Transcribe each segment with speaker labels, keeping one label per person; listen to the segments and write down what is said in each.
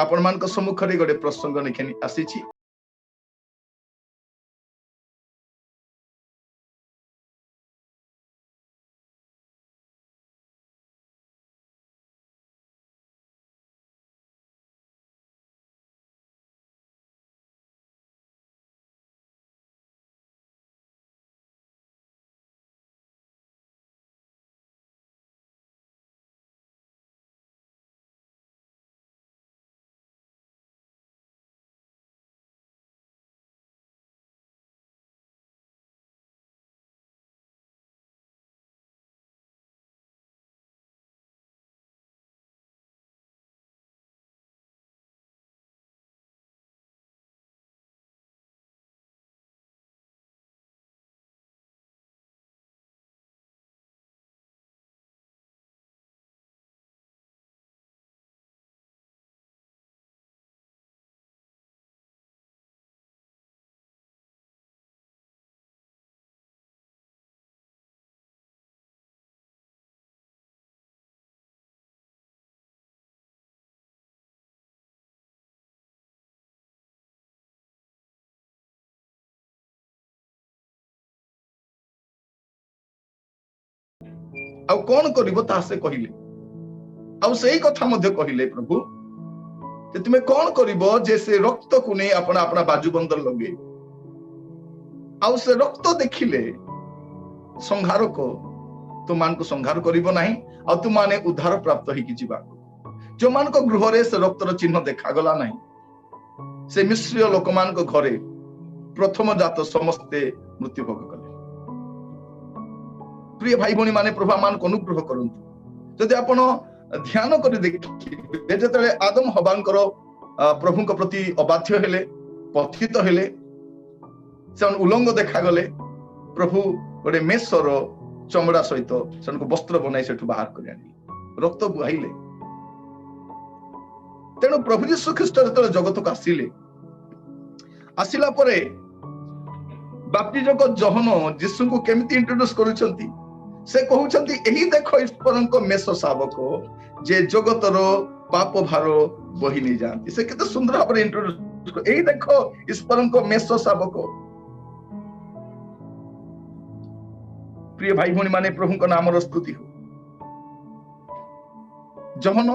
Speaker 1: आपण मान सम्मुखरे गोटे प्रसंग लिखी आसी आ कौन करिवो ता से कहिले आ सही कथा मध्य कहिले प्रभु जे तुमे कौन करिवो जे से रक्त को नै अपना अपना बाजुबंद लगे आ से रक्त देखिले संहार को तुम मान को संहार करिवो नाही आ तुम माने उद्धार प्राप्त होई कि जीवा जो मान को गृह रे से रक्तर चिन्ह देखा गला नाही से मिश्र लोक मान को घरे प्रथम जात समस्ते मृत्यु भोग कले प्रिय भाई भणी माने प्रभु मान को अनुग्रह करंतु जदि आपण ध्यान कर देखिबे जेतले आदम हवांकर प्रभु को प्रति अबाध्य हेले पथित हेले से उलंग देखा गले प्रभु गोटे मेषर चमड़ा सहित से वस्त्र बनाई से बाहर कर रक्त बुहाइले तेणु प्रभु यीशु ख्रीष्ट जो जगत को आसिला परे बाप्तिजक जहन यीशु को केमिति इंट्रोड्यूस करूछंती से कहउछंती एही देखो ईश्वरन को मेष शावक जे जगतर पाप भार बही नहीं जानती से केते सुंदर भाव इंट्रोड्यूस एही देखो ईश्वरन को मेष शावक प्रिय भाई भणी माने प्रभु को नाम स्तुति हो जहन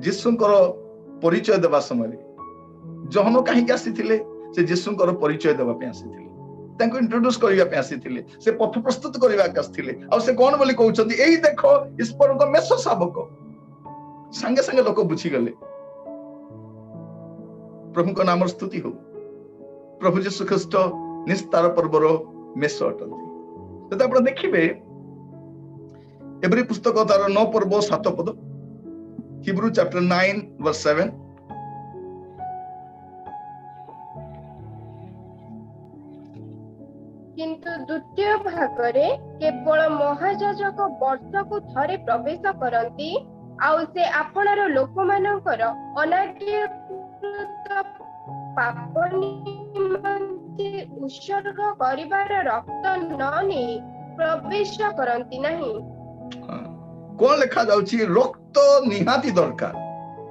Speaker 1: यीशुंकर परिचय देवा समय जहन कहीं आसीथिले से यीशुंकर परिचय देवा पे आसीथिले तांको इंट्रोड्यूस करिया पे आसीथिले से पथ प्रस्तुत करिया के आसीथिले आ से कोन बोली कहउछंती एही देखो ईश्वर को मेष शावक संगे संगे लोक बुझी गले प्रभु को नाम स्तुति हो प्रभु यीशु ख्रीष्ट निस्तार पर्वर मेष अटंती तो आपण देखिबे एब्री पुस्तक तार 9 पर्व 7 पद हिब्रू चैप्टर 9 वर्स 7
Speaker 2: किंतु द्वितीय भागरे केवल महायाजक वर्ष को थरे प्रवेश करती आउ से आपणर लोक मानकर अनाज्ञाकृत पाप निमंते उत्सर्ग करिवार रक्त न नै प्रवेश करती नहीं
Speaker 1: कोन लिखा जाउची रक्त निहाती दरकार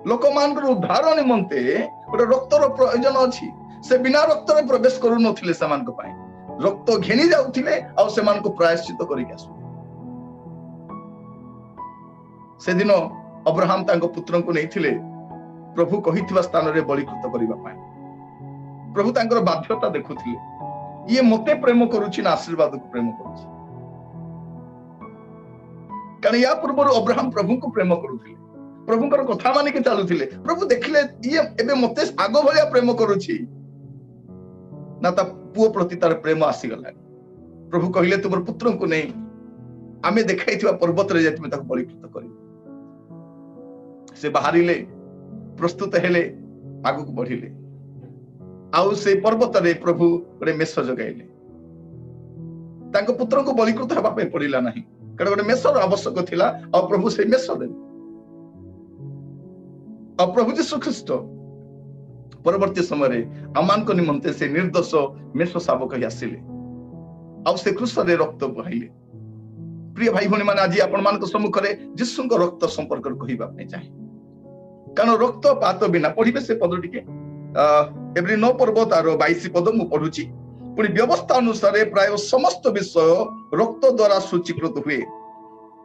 Speaker 1: लोक मानकर उद्धार निमंते गोटे रक्तर प्रयोजन अछि से बिना रक्तर प्रवेश करू नथिले समान को पाए रक्त घेनी जाउथिले आ समान को प्रायश्चित करि के आसु से दिन अब्राहम तांको पुत्र को नैथिले प्रभु कहिथिबा स्थान रे बलिकृत करिबा पाए प्रभु तांकर बाध्यता देखुथिले ये मते प्रेम करूची ना आशीर्वाद को प्रेम करूची कारण या पूर्व अब्राहम प्रभु को प्रेम करुथिले प्रभुकर कथा मानिक चलुथिले प्रभु देखिले ये एबे मते आग भलिया प्रेम करूची ना ता पुओ प्रति तार प्रेम आसी गला प्रभु कहिले तुमर पुत्र को नै आमे देखाइथिबा पर्वत रे जेतमे ताको बलिकृत करी से बाहरिले प्रस्तुत हेले आगु को बढ़िले आउ से पर्वत रे प्रभु गोटे मेष जगाइले ताको पुत्र को बलिकृत हेबा पे पड़िला नाही कारण गोटे मेषर आवश्यक थिला और प्रभु से मेष दे और प्रभु यीशु ख्रीष्ट परवर्ती समय आमान को निमंते से निर्दोष मेष शावक ही आसिले आ से क्रूस रे रक्त बहाइले प्रिय भाई भणी माने आज आपण मान सम्मुख रे यीशु को रक्त संपर्क कहिबा पे चाहे कारण रक्तपात बिना पढ़िबे से पद टिके एवरी 9 पर्व तार 22 पद मु पढ़ुची पुणी व्यवस्था अनुसार प्राय समस्त विषय रक्त द्वारा सूचीकृत हुए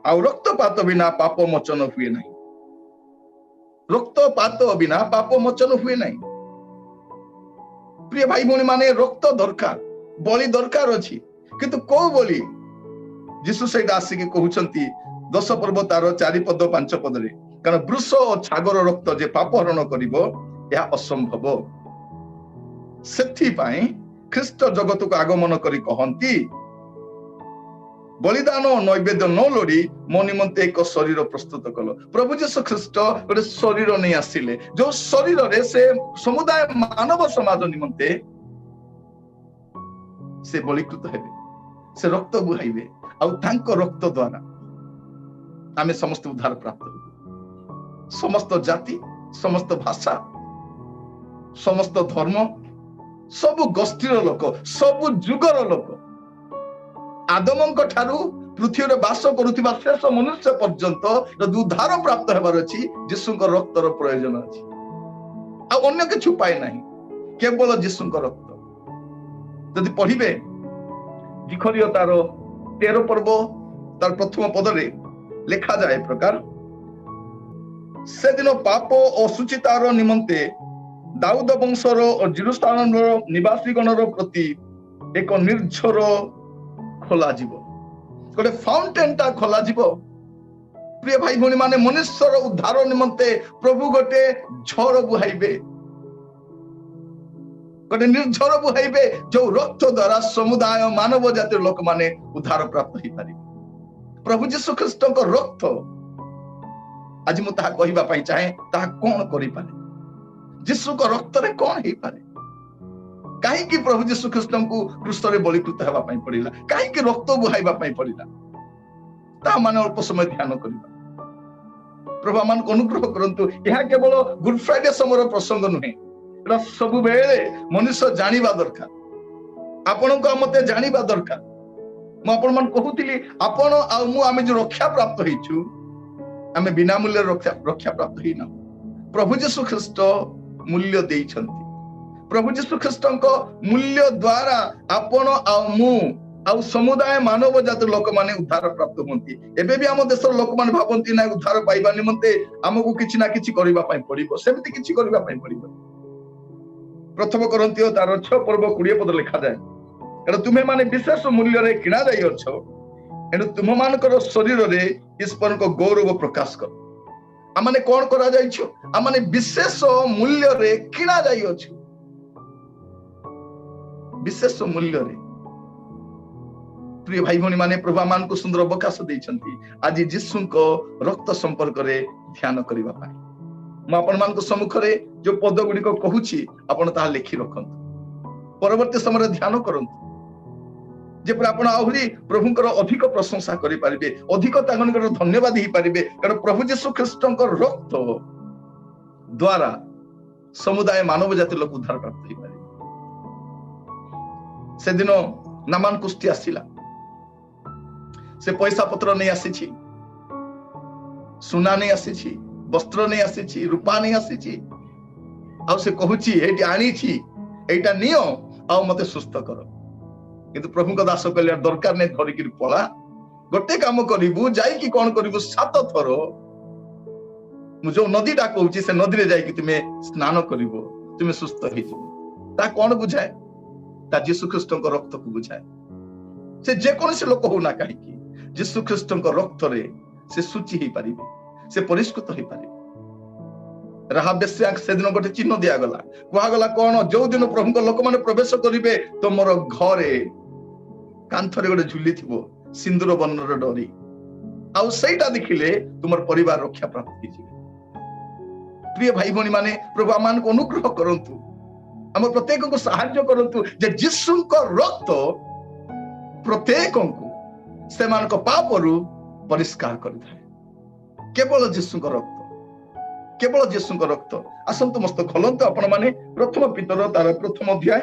Speaker 1: आ रक्तपात बिना पाप मोचन हुए नहीं रक्तपात बिना पाप मोचन हुए नहीं प्रिय भाई भौणी माने रक्त दरकार बलि दरकार अछि किंतु को बलि जीसु से आसिक कहउछंती 10 पर्व तार 4 पद 5 पद रे कारण वृष और छागर रक्त जे पाप हरण करिवो या असंभव सेथि पई ख्रीष्ट जगत को आगमन करी कहंती बलिदान और नैवेद्य न लोड़ी मो निमंते एक शरीर प्रस्तुत कल प्रभु जीसु ख्रीष्ट गोटे शरीर नहीं आसिले जो शरीर रे से समुदाय मानव समाज निमंते से बलिकृत हेबे से रक्त बुहाइबे आ तांको रक्त द्वारा आमे समस्त उद्धार प्राप्त हो समस्त जाति समस्त भाषा समस्त धर्म सब गोष्ठीर लोक सब जुगर लोक आदमंक ठारू पृथ्वी रे बास करुथिबा शेष मनुष्य पर्यंत उद्धार प्राप्त हेबार अछि यीशुक रक्तर प्रयोजन अछि आ अन्य किछु पाए नाही केवल यीशुक रक्त यदि पढ़िबे जिखरियो तार 13 पर्व तार प्रथम पद रे लिखा जाए प्रकार से दिन पाप असुचितार निमंते दाऊद वंशर और जेरुसालेम निवासी गणर प्रति एक निर्झर खोला जीवो गोटे फाउंटेन टा खोला जीवो प्रिय भाई भौणी माने मनुष्यर उद्धार निमंते प्रभु गोटे झर बुहाइबे गोटे निर्झर बुहाइबे जो रक्त द्वारा समुदाय मानव जातिर लोक माने उद्धार प्राप्त ही पारिबे प्रभु जीसु ख्रीष्टक रक्त आज मु ताहा कहिबा पई चाहे ताहा कोन करि पारे जीसुक रक्त रे कोन हे पारे काहे कि प्रभु जीसु ख्रीष्टको क्रूस रे बलिकृत हेबा पई पड़िला काहे कि रक्त बुहाइबा पई पड़िला ता माने अल्प समय ध्यान करिबा प्रभु मान को अनुग्रह करंतु यह केवल गुड फ्राइडे समर प्रसंग नुहे एला सब बेले मनुष्य जानिबा दरकार आपन को मते जानिबा दरकार मु आपन मान कहूतिली आपन आ मु आमे जो रक्षा प्राप्त होइछु आमे बिना मूल्य रक्षा प्राप्त होइना प्रभु जीसु ख्रीष्ट मूल्य देइछंती प्रभु जीसु ख्रीष्टक मूल्य द्वारा आपण आ मु आ समुदाय मानव जाति लोक माने उद्धार प्राप्त होंती एबे भी हम देशर लोक माने भाबंती ना उद्धार पाइबा निमंते हमकु किछि ना किछि करिबा पई पड़िबो सेमति किछि करिबा पई पड़िबो प्रथम कोरिन्थियो तार 6 पर्व 20 पद लिखा जाय एटा तुमे माने विशेष मूल्य रे किना जाई अछो एनु तुम मानकर शरीर रे ईश्वर को गौरव प्रकाश कर आमाने कोन करा जाइछो आमाने विशेष मूल्य रे किना जाई अछो विशेष मूल्य रे प्रिय भाई भौणी माने प्रभु मान को सुंदर अवकाश देइछंती आज यीशु को रक्त संपर्क रे ध्यान करिबा पाई म आपन मान को सम्मुख रे जो पद गुडी को कहूची आपन ता लिखि रखंतु परवर्ती समय ध्यान करंतु जे आपण आहुरी प्रभुंकर अधिक प्रशंसा करि परिबे अधिक तांकर धन्यवाद ही परिबे कारण प्रभु यीशु ख्रीष्टंकर रक्त द्वारा समुदाय मानव जाति लोक उद्धार प्राप्त ही परिबे से दिन नामान कुष्टी आसिला से पैसा पत्र नहीं आसी सुना नहीं आसी वस्त्र नहीं आसी रूपा नहीं आसी आ से कहूची एटी आनी छी एटा नियो आ मते सुस्थ करो किंतु प्रभु का दास कहले दरकार नहीं धरिक पला गोटे काम करिवु जाई कि कोन करिवु 7 थर मु जो नदी डा कहूची से नदी रे जाई कि तुमे स्नान करिवु तुमे सुस्थ हो जिवु ता कोन बुझाए ता यीशु ख्रीष्ट को रक्त को बुझाए से जे कोन से लोक हो ना काहे कि यीशु ख्रीष्ट को रक्त रे से सूची ही परिबे से परिष्कृत ही परिबे राहाब बेश्या से दिन गोटे चिन्ह दिया गला कुहा गला कोन जो दिन प्रभु को लोक माने प्रवेश करिवे तो मोर घरे कांथरे गोटे झुली थिबो सिंदूर वर्णर डोरी आउ सेटा देखिले तुमर परिवार रक्षा प्राप्त हो जिवे प्रिय भाई भौणी माने प्रभु मान को अनुग्रह करंतु हम प्रत्येक को सहायता करंतु जे यीशु को रक्त प्रत्येक को सेमान को पापरु परिष्कार करथाय केवल यीशु को रक्त केवल यीशु को रक्त आसंतु मस्त खोलंतु आपण माने प्रथम पितर तार प्रथम अध्याय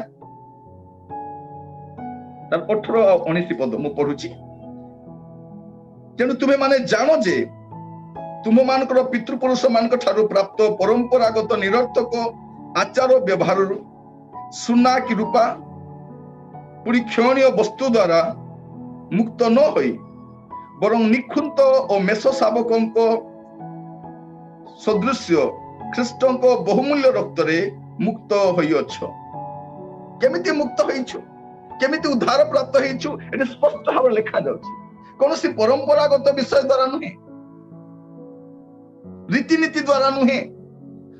Speaker 1: तार 18 और 19 पद मु पढुची तेनु तुमे माने जानो जे तुम मानकर पितृपुरुष मान ठारू प्राप्त परंपरागत निरर्थक आचार व्यवहार सुना कि रूपा पुरी क्षणीय वस्तु द्वारा मुक्त न होई बरं निखुंत और मेष शावक सदृश्य ख्रीष्ट बहुमूल्य रक्त रे मुक्त होइछ। केमिति मुक्त होइछु, केमिति उद्धार प्राप्त होइछु एटी स्पष्ट भाव लिखा जाउछि। कोनोसी परंपरागत विषय द्वारा नुहे, रीतिनीति द्वारा नुहे,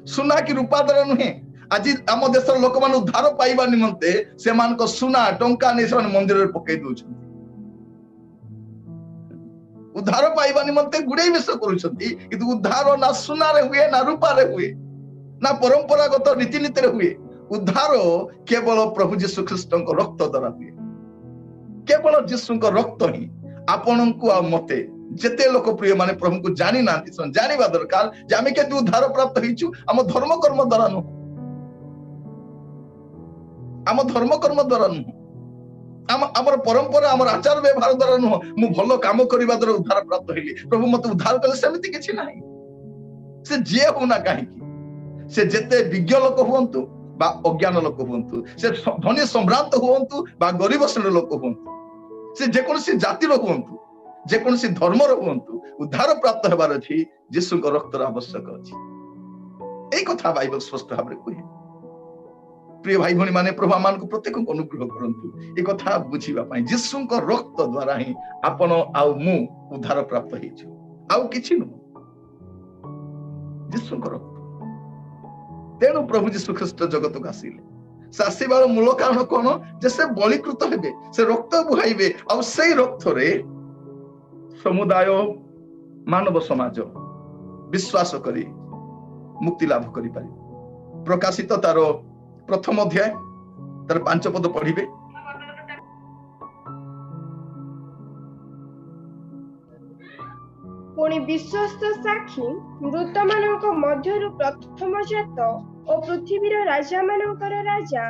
Speaker 1: सुना कि रूपा द्वारा नुहे। आज आम देशर लोक मान उद्धार पाइबा निमंते से मान को सुना टंका नहीं से मंदिर में पकई दउछन। उद्धार पाइबा निमंते गुडे विषय करूछंती किंतु उद्धार ना सुना रे हुए ना रूपा रे हुए ना परंपरागत रीतिनीति रे हुए। उद्धार केवल प्रभु यीशु ख्रीष्ट रक्त द्वारा हुए। केवल यीशु रक्त ही आपण को आ मते जेते लोकप्रिय माने प्रभु को जानी ना जानिबा दरकार जे आमे केते उद्धार प्राप्त होइछु आम धर्म कर्म द्वारा नु, आम धर्म कर्म द्वारा नु, आमर परंपरा आमर आचार व्यवहार द्वारा नु। मु भलो काम करिबा द्वारा उद्धार प्राप्त होइली, प्रभु मते उद्धार कले सेमिति किछि नाही। से जे होना काहे कि से जेते विज्ञ लोक हुवंतु बा अज्ञान लोक हुवंतु, से धनी सम्रांत हुवंतु बा गरीब श्रेणी लोक हुवंतु, से जे कोनसी जाति रो हुवंतु, जे कोनसी धर्म रो हुवंतु, उद्धार प्राप्त हेबार अछि यीशु को रक्त आवश्यक अछि। एई कथा बाइबल स्पष्ट भाबरे कहे। प्रिय भाई भणी माने प्रभु मान को प्रत्येक को अनुग्रह करंतु ए कथा बुझीबा पई यीशु को रक्त द्वारा ही आपण आ मु उद्धार प्राप्त हेछु, आउ किछि नु यीशु को रक्त। तेणु प्रभु यीशु ख्रीष्ट जगत को आसिले। से आसीबार मूल कारण कोन जे से बलिकृत हेबे, से रक्त बुहाइबे आ सेई रक्त रे समुदाय मानव समाज विश्वास करी मुक्ति लाभ करि पारे। प्रकाशित तार प्रथम अध्याय तार 5 पद पढ़िबे।
Speaker 2: पुणी विश्वस्त साक्षी मृत मानक मध्यरु प्रथम जात और पृथ्वीर राजा मानकर राजा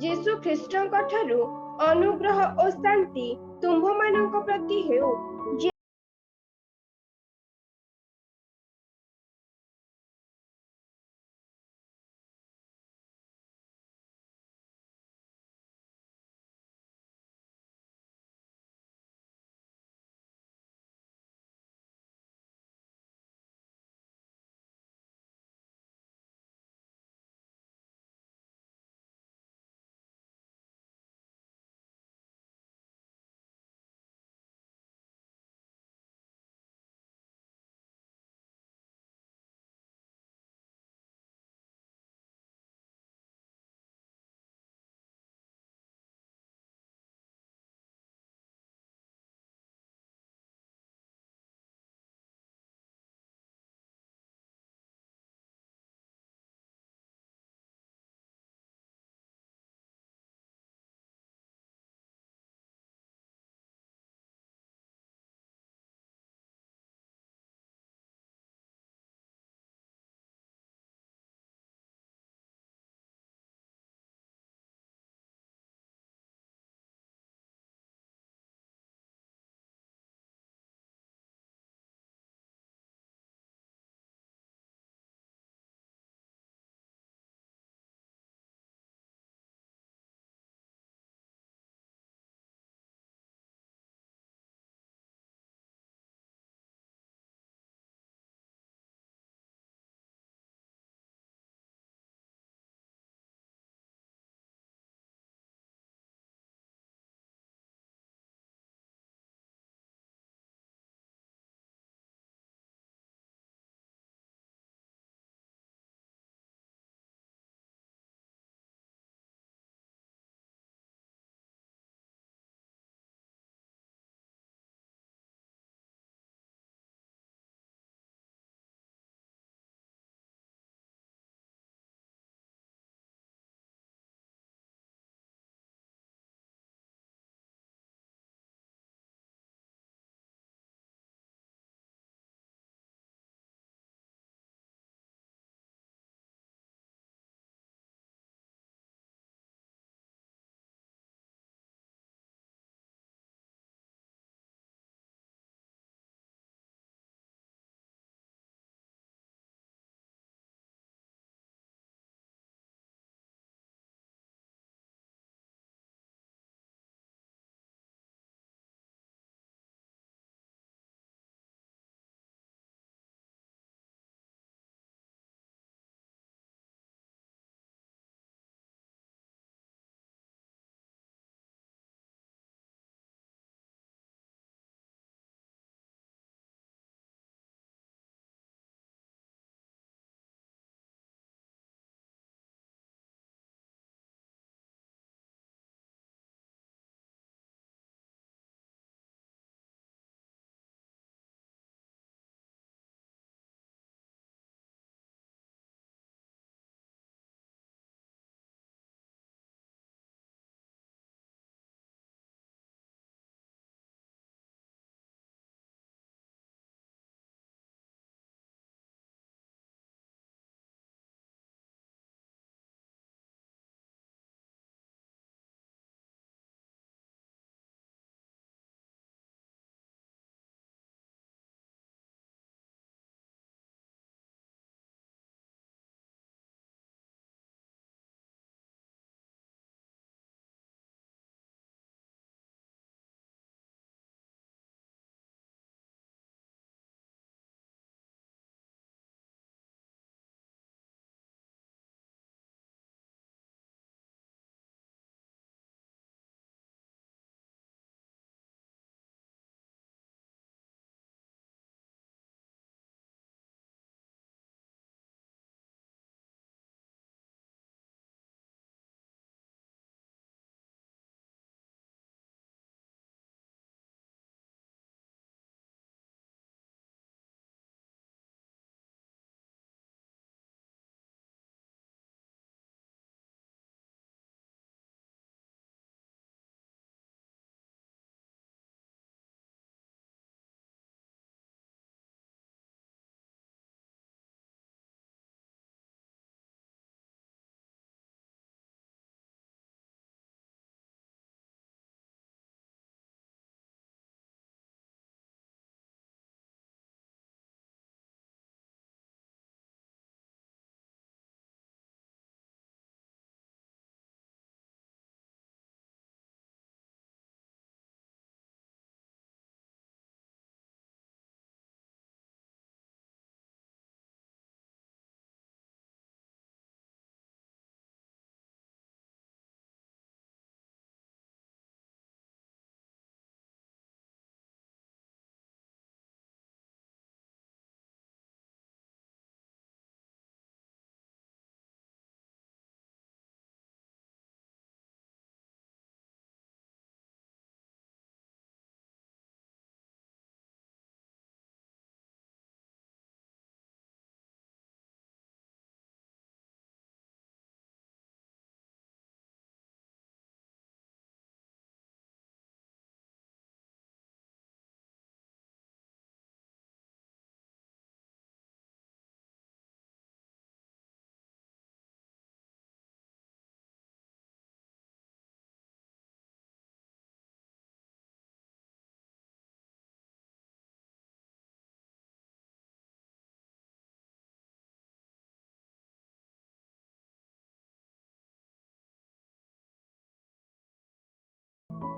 Speaker 2: यीशु ख्रीष्टଙ୍କ ଠାରୁ अनुग्रह और शांति तुम्भ मानक प्रति हेउ।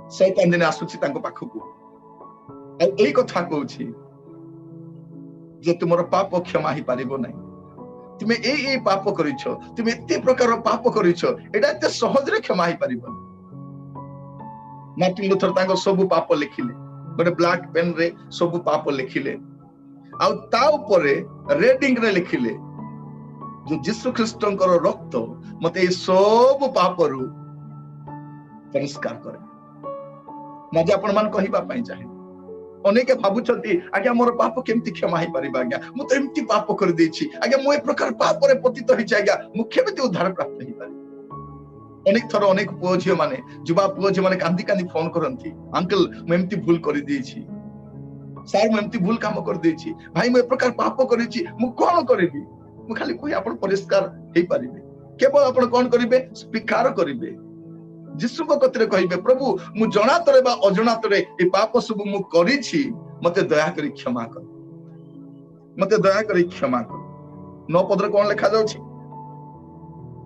Speaker 1: शैतान दिने आसुची तांको पाखकु आ एई कथा कहूची जे तुमर पाप क्षमा ही पारिबो नै तुमे ए पाप करिछ तुमे एते प्रकार पाप करिछ एटा एते सहज रे क्षमा ही पारिबो मार्टिन लूथर तांको सब पाप लिखिले गोटे ब्लैक पेन रे सब पाप लिखिले आ ता ऊपरे रेडिंग रे लिखिले जो यीशु ख्रीष्टंकर रक्त मते सब पापरु परिष्कार करे मजे आपण मान कहिबा पई चाहे अनेक भाबुछंती आज्ञा मोर पाप केमती क्षमा ही परिबा आज्ञा मु तो एमती पाप कर देछि आज्ञा मु ए प्रकार पाप रे पतित होई छै आज्ञा मु केमती उद्धार प्राप्त ही पारि अनेक थरो अनेक पुओ झियो माने जुबा पुओ झियो माने कांदी कांदी फोन करंती अंकल मु एमती भूल कर देछि सार मु एमती भूल काम कर देछि भाई मु ए प्रकार पाप करिछि मु कोन करबी मु खाली कोई आपण परिष्कार हे पारिबे केवल आपण कोन करिवे स्वीकार करिवे यीशु को कतरे कहिबे प्रभु मु जणातरे बा अजणातरे ए पाप सब मु करिछि मते दया करी क्षमा कर मते दया करी क्षमा कर 9 पदरे कोन लिखा जाउछि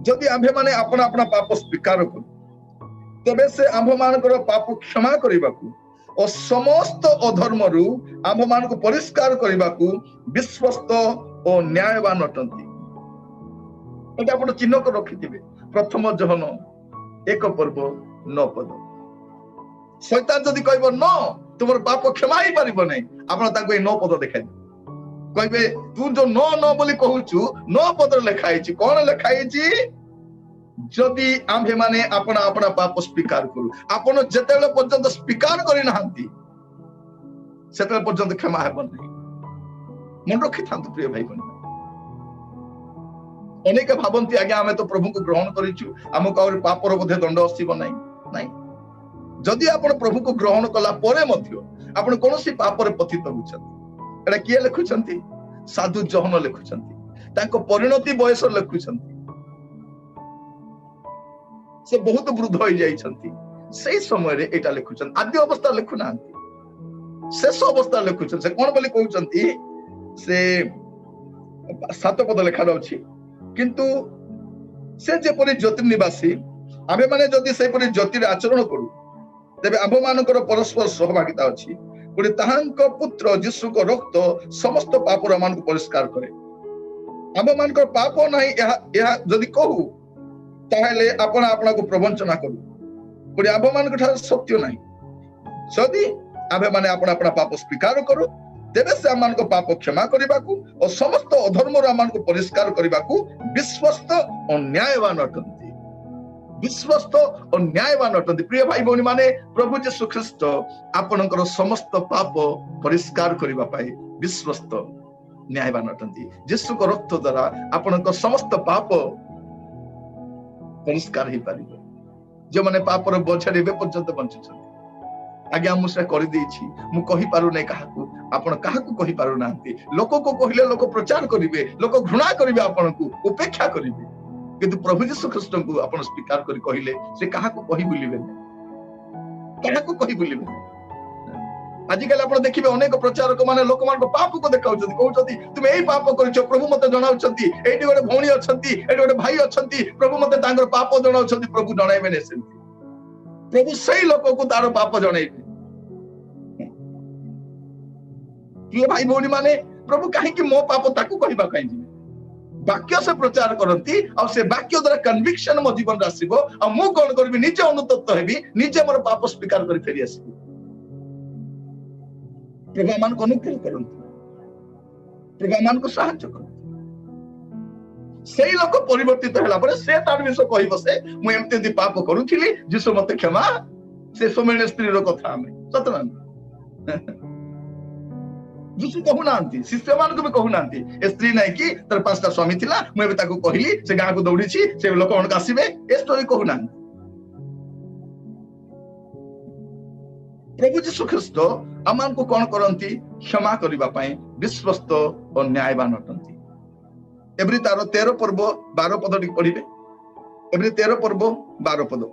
Speaker 1: जदि आम्भे माने आपण आपण पाप स्वीकार करू तबे से आम्भ मानकर पाप क्षमा करिबाकू और समस्त अधर्मरु आम्भ मानको परिष्कार करिबाकू विश्वस्त और न्यायवान अटंती एटा आपण चिन्ह को रखिथिबे प्रथम जहन 1 पर्व 9 पद शैतान जदि कहबो न तुमर पाप क्षमा ही पारिबो नै आपण ताको ए 9 पद देखाइ कहबे तू जो 9 बोली कहूछु 9 पद लिखाइ छि कोन लिखाइ छि जदि आम्भे माने आपण आपण पाप स्वीकार करू आपण जेतेले पर्यंत स्वीकार करि नहांती सेतेले पर्यंत क्षमा हेबो नै मन रखि थांतु प्रिय भाई बहन अनेक भावंती आज्ञा आमे तो प्रभु को ग्रहण करिछु हमको और पापर बोधे दंड आसीबो नै नै जदि आपण प्रभु को ग्रहण कला परे मध्य आपण कोनोसी पापर पतित होछन एटा किए लिखुछंती साधु जहन लिखुछंती तांको परिणति बयस लिखुछंती से बहुत वृद्ध हो जाइछंती सेही समय रे एटा लिखुछन आदि अवस्था लिखु नांती शेष अवस्था लिखुछन से कोन बोली कहउछंती से 7 पद लिखा जाउछि किंतु से जेपरि ज्योति निवासी आबे माने जदि से परि ज्योति रे आचरण करू तबे आबो मानकर परस्पर सहभागिता अछि पुरी ताहांक पुत्र यीशु को रक्त समस्त पाप मान को परिष्कार करे आबो मानकर पाप नाही यह जदि कहू ताहेले आपण आपना को प्रवंचना करू पुरी आबो मानक ठार सत्य नाही जदि आबे माने आपण आपना पाप स्वीकार करू तेबे से आमान को पाप क्षमा करिबाकू और समस्त अधर्म आमान को परिष्कार करिबाकू विश्वस्त और न्यायवान अटंती विश्वस्त और न्यायवान अटंती प्रिय भाई भौणी माने प्रभु यीशु ख्रीष्ट आपनकर समस्त पाप परिष्कार करिबा पाई विश्वस्त न्यायवान अटंती यीशु को रक्त द्वारा आपनकर समस्त पाप परिष्कार ही पारिबो जे माने पापर बोझरे बे पर्यंत बंचुछन आज्ञा मुसे कर देछि मु कहि पारु नै काहाकू आपण काहाकू कहि पारु नांती लोक को कहिले लोक प्रचार करिवे लोक घृणा करिवे आपण को उपेक्षा करिवे किंतु प्रभु यीशु ख्रीष्ट को आपण स्वीकार करि कहिले से काहाकू कहि बुलिबे काहाकू कहि बुलिबे आजिकल आपण देखिबे अनेक प्रचारक माने लोक मान को पाप को देखाउछथि कहउछथि तुम एई पाप करिछो प्रभु मते जणाउछथि एठी गोटे भौणी अछथि एठी गोटे भाई अछथि प्रभु मते तांगर पाप जणाउछथि प्रभु जणाइबे नै सेंति प्रभु सही लोक को तार पाप जणाइबे प्रिय भाई भौणी माने प्रभु काहे कि मो पाप ताकू कहिबा काहे वाक्य से प्रचार करंती और से वाक्य द्वारा कन्विक्शन मो जीवन आसीबो आ मु कोन करबी निजे अनुतप्त हेबी निजे मोर पाप स्वीकार करि फेरि आसीबी प्रभु मान को अनुग्रह करंती प्रभु मान को सहायता करंती सेही लोक परिवर्तित होला पर से तार विषय कहिबो से मु एमते पाप करूथिली जिसो मते क्षमा से सोमेन स्त्री रो कथा हमें सतरान जिसु कहू नांती शिष्य मान को भी कहू नांती ए स्त्री नै कि तर 5टा स्वामी थिला मु एबे ताको कहिली से गां को दौड़ी छी से लोक मन आसीबे ए स्टोरी कहू नांती प्रभु यीशु ख्रीष्ट आमान को कोन करंती क्षमा करिबा पई विश्वस्त और न्यायवान अटंती एब्री तारो 13 पर्व 12 पद टिक पढिबे एब्री 13 पर्व 12 पद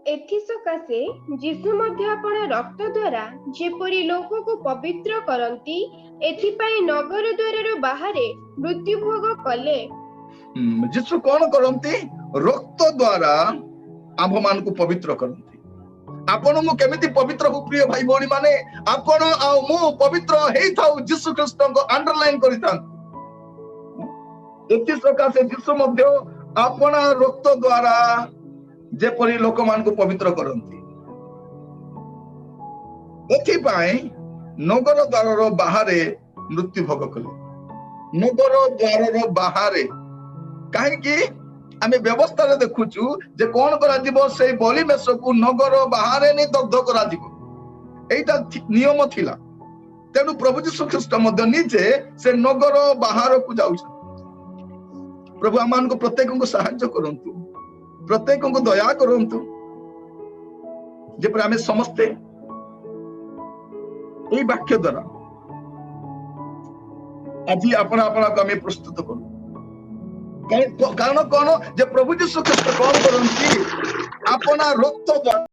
Speaker 2: एथि सकाशे यीशु मध्य आपण रक्त द्वारा जेपरि लोक को पवित्र करंती एथि पई नगर द्वार बाहरे मृत्यु भोग कले यीशु कोन करंती रक्त द्वारा आम्भ मान को पवित्र करंती
Speaker 1: आपण मु केमिति पवित्र हो प्रिय भाई भौणी माने आपण आ मु पवित्र हेई थाउ यीशु ख्रीष्ट को अंडरलाइन करिता एति सकाशे यीशु मध्य आपण रक्त द्वारा जेपरि लोक मान को पवित्र करंती एथि पाए नगर द्वार बाहरे मृत्यु भोग कले नगर द्वार बाहरे काहे कि आमे व्यवस्था रे देखुचु जे कोन करा दिबो से बलि मेष को नगर बाहरे ने दग्ध करा दिबो एटा नियम थिला तेनु प्रभु यीशु ख्रीष्ट मध्य निजे से नगर बाहर को जाउछ प्रभु आमान को प्रत्येक को सहायता करंतु प्रत्येक को दया करंतु जे पर आमे समस्ते ए वाक्य द्वारा आज आपण आपण को आमे प्रस्तुत करू कारण कौन जे प्रभु यीशु ख्रीष्ट कौन करंती अपना रक्त द्वारा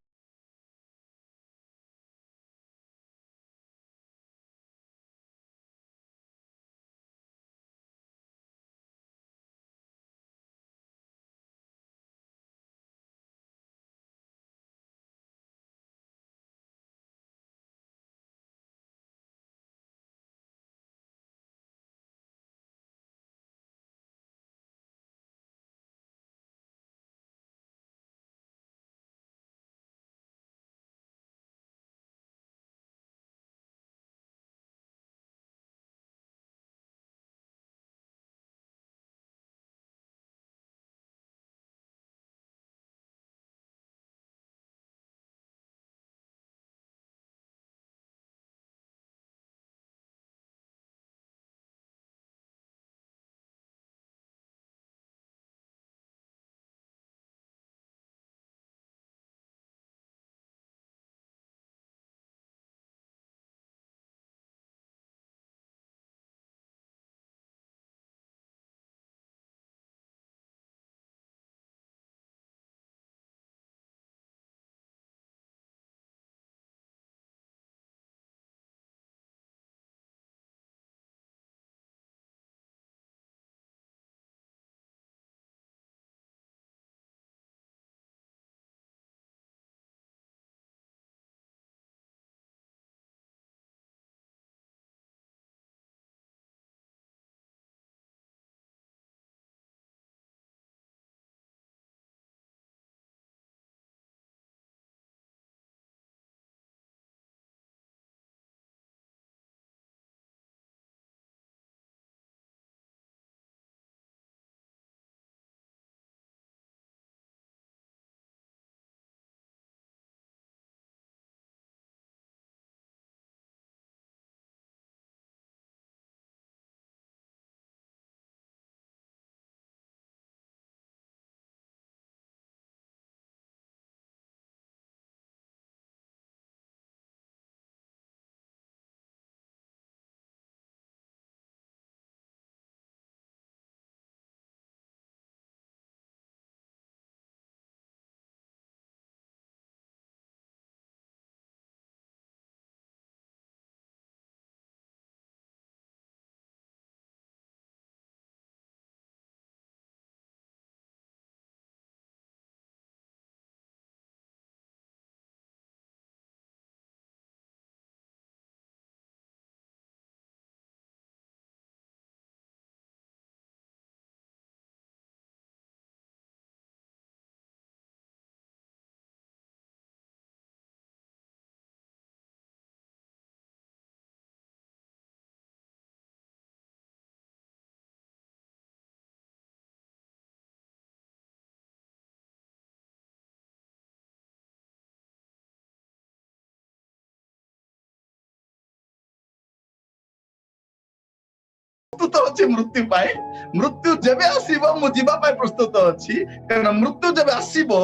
Speaker 1: प्रस्तुत अछि मृत्यु पाए मृत्यु जेबे आसीबो मु जीवा पाए प्रस्तुत अछि कारण मृत्यु जेबे आसीबो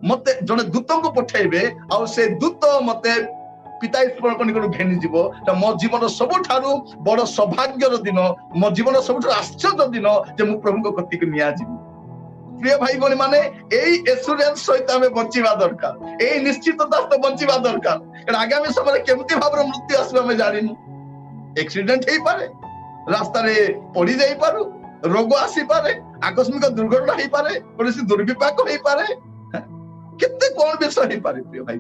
Speaker 1: मते जने दूत को पठाइबे आ से दूत मते पिता ईश्वर को निकट घेनी जीवो त मो जीवन सबठारु बड़ सौभाग्यर दिन मो जीवन सबठारु आश्चर्य दिन जे मु प्रभु को कति के निया जीवो प्रिय भाई बहन माने एई एश्योरेंस सहित हमें बंचिबा दरकार एई निश्चितता सहित बंचिबा दरकार कारण आगामी समय केमति भाबरे मृत्यु आसीबा हम जानिनु एक्सीडेंट हेई पारे रास्ता रे पड़ी जाई पारु रोग आसी पारे आकस्मिक दुर्घटना हेई पारे कोनोसी दुर्विपाक हेई पारे केते कोन विषय हेई पारे प्रिय भाई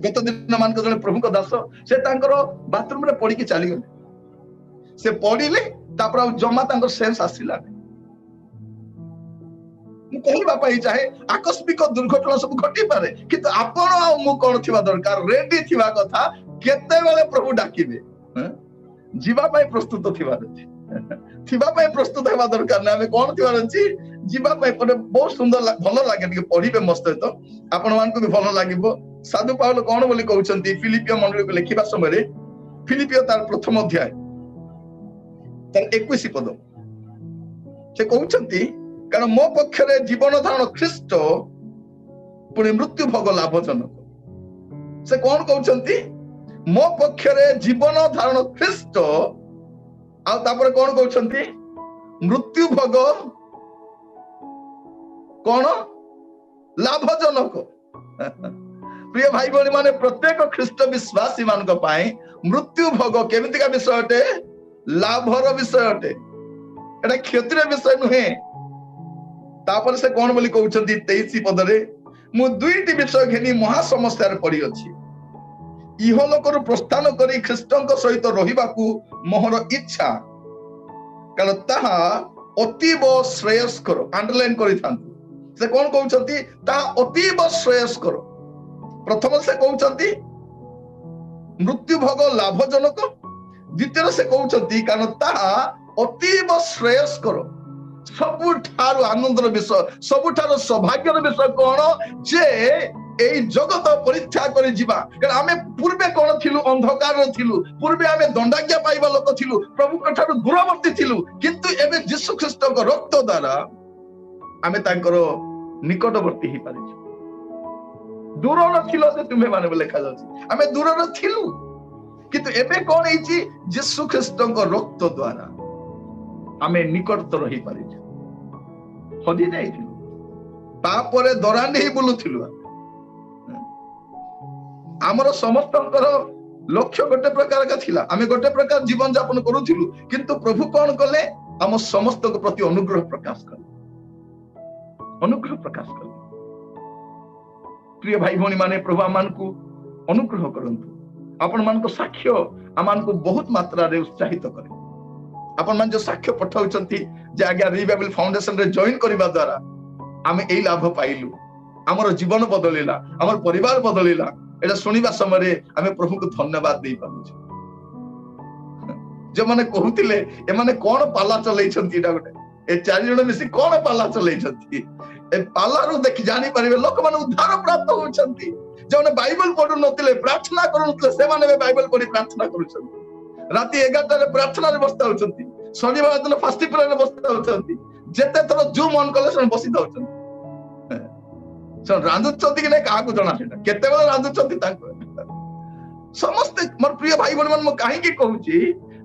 Speaker 1: गत दिन मान जड़े प्रभु को दास से बाथरूम रे पड़ी चली गले से पड़िले जमा सेंस आसला कहवाई चाहे आकस्मिक दुर्घटना सब घटी पारे किंतु आपण मु कौन थिबा दरकार रेडी थिबा कथा केते बेले प्रभु डाकिबे जीवा पाई प्रस्तुत थिबार अछि थिबा पाई प्रस्तुत हेबा दरकार ना हमें कौन थिबार अछि जीवा पाई परे बहुत सुंदर भलो लागे टिके पढिबे मस्त तो आपण मान को भी भलो लागिबो साधु पाउल कौन बोली कहउछंती फिलिपियो मंडली को लिखिबा समय रे फिलिपियो तार प्रथम अध्याय तार 21 पद से कहउछंती कारण मो पक्षरे जीवन धारण ख्रीष्ट पुणी मृत्यु भोग लाभजनक से कौन कहउछंती मो पक्षरे जीवन धारण ख्रीष्ट आ तापर कौन कहउछंती मृत्यु भोग कौन लाभजनक प्रिय भाई भौणी माने प्रत्येक ख्रीष्ट विश्वासी मान मृत्यु भोग केमितिका विषय अटे लाभर विषय अटे एटा क्षतिर विषय नुहे तापर से कौन बोली कहउछंती 23 पदरे मु दुईटी विषय घेनी महा समस्या रे पड़ी अछि इहलोकर प्रस्थान करी ख्रीष्टଙ୍କ सहित रहिबाकू मोहर इच्छा कारण ताहा अतीव श्रेयस्कर अंडरलाइन करि थांतु से कौन कहउछंती ताहा अतीव श्रेयस्कर प्रथम से कहउछंती मृत्यु भोग लाभजनक द्वितीय से कहउछंती कारण ताहा अतीव श्रेयस्कर सबुठारु आनंदर विषय सबुठारु सौभाग्यर विषय कौन जे एई जगत परीक्षा करे जीवा कारण आमे पूर्वे कोन थिलु अंधकार थिलु पूर्वे आमे दंडाज्ञा पाइबा लोक थिलु प्रभु कठारु दूरवर्ती थिलु किंतु एबे यीशु ख्रीष्ट को रक्त द्वारा आमे तांकर निकटवर्ती ही पारिछु दूर नथिलो जे तुमे माने लेखा जाछि आमे दूर नथिलु किंतु एबे कोन हेछि यीशु ख्रीष्ट को रक्त द्वारा आमे निकटतर ही पारिछु हदी जाइथिलु तापरे दरांडी ही बुलुथिलु आमर समस्तंकर लक्ष्य गोटे प्रकार का थिला आमे गोटे प्रकार जीवन यापन करूथिलु किंतु प्रभु कौन कले आम समस्त को प्रति अनुग्रह प्रकाश कले प्रिय भाई भौणी माने प्रभु आमान को अनुग्रह करंतु आपण मान को साक्ष्य आमान को बहुत मात्रा रे उत्साहित करे आपण मान जो साक्ष्य पठाउचंती जे आज्ञा रिवाइवल फाउंडेशन रे जॉइन करबा द्वारा आमे एई लाभ पाइलु हमर जीवन बदलिला हमर परिवार बदलिला एटा सुनिबा समय आमे प्रभु को धन्यवाद दे पाबु जे माने कहउतिले ए माने कोन पाला चलैछंती एटा गोटे ए चारि जण मिसी कोन पाला चलैछंती ए पालारु देखि जानि परिबे लोक माने उद्धार प्राप्त होछंती जे बाइबल पढु नथिले प्रार्थना करूनथिले से माने बाइबल पढि प्रार्थना करूछंती राती 11 रे प्रार्थना रे बसता होछंती शनिवार दिन फास्ट प्रेयर रे बसता होछंती जेते थरो जो मन कले से बसिता होछंती सन रांदु चंती कि नै काहा को जणा सेटा केते बेला रांदु चंती ताको समस्त मोर प्रिय भाई बहन मन म काहे की कहूची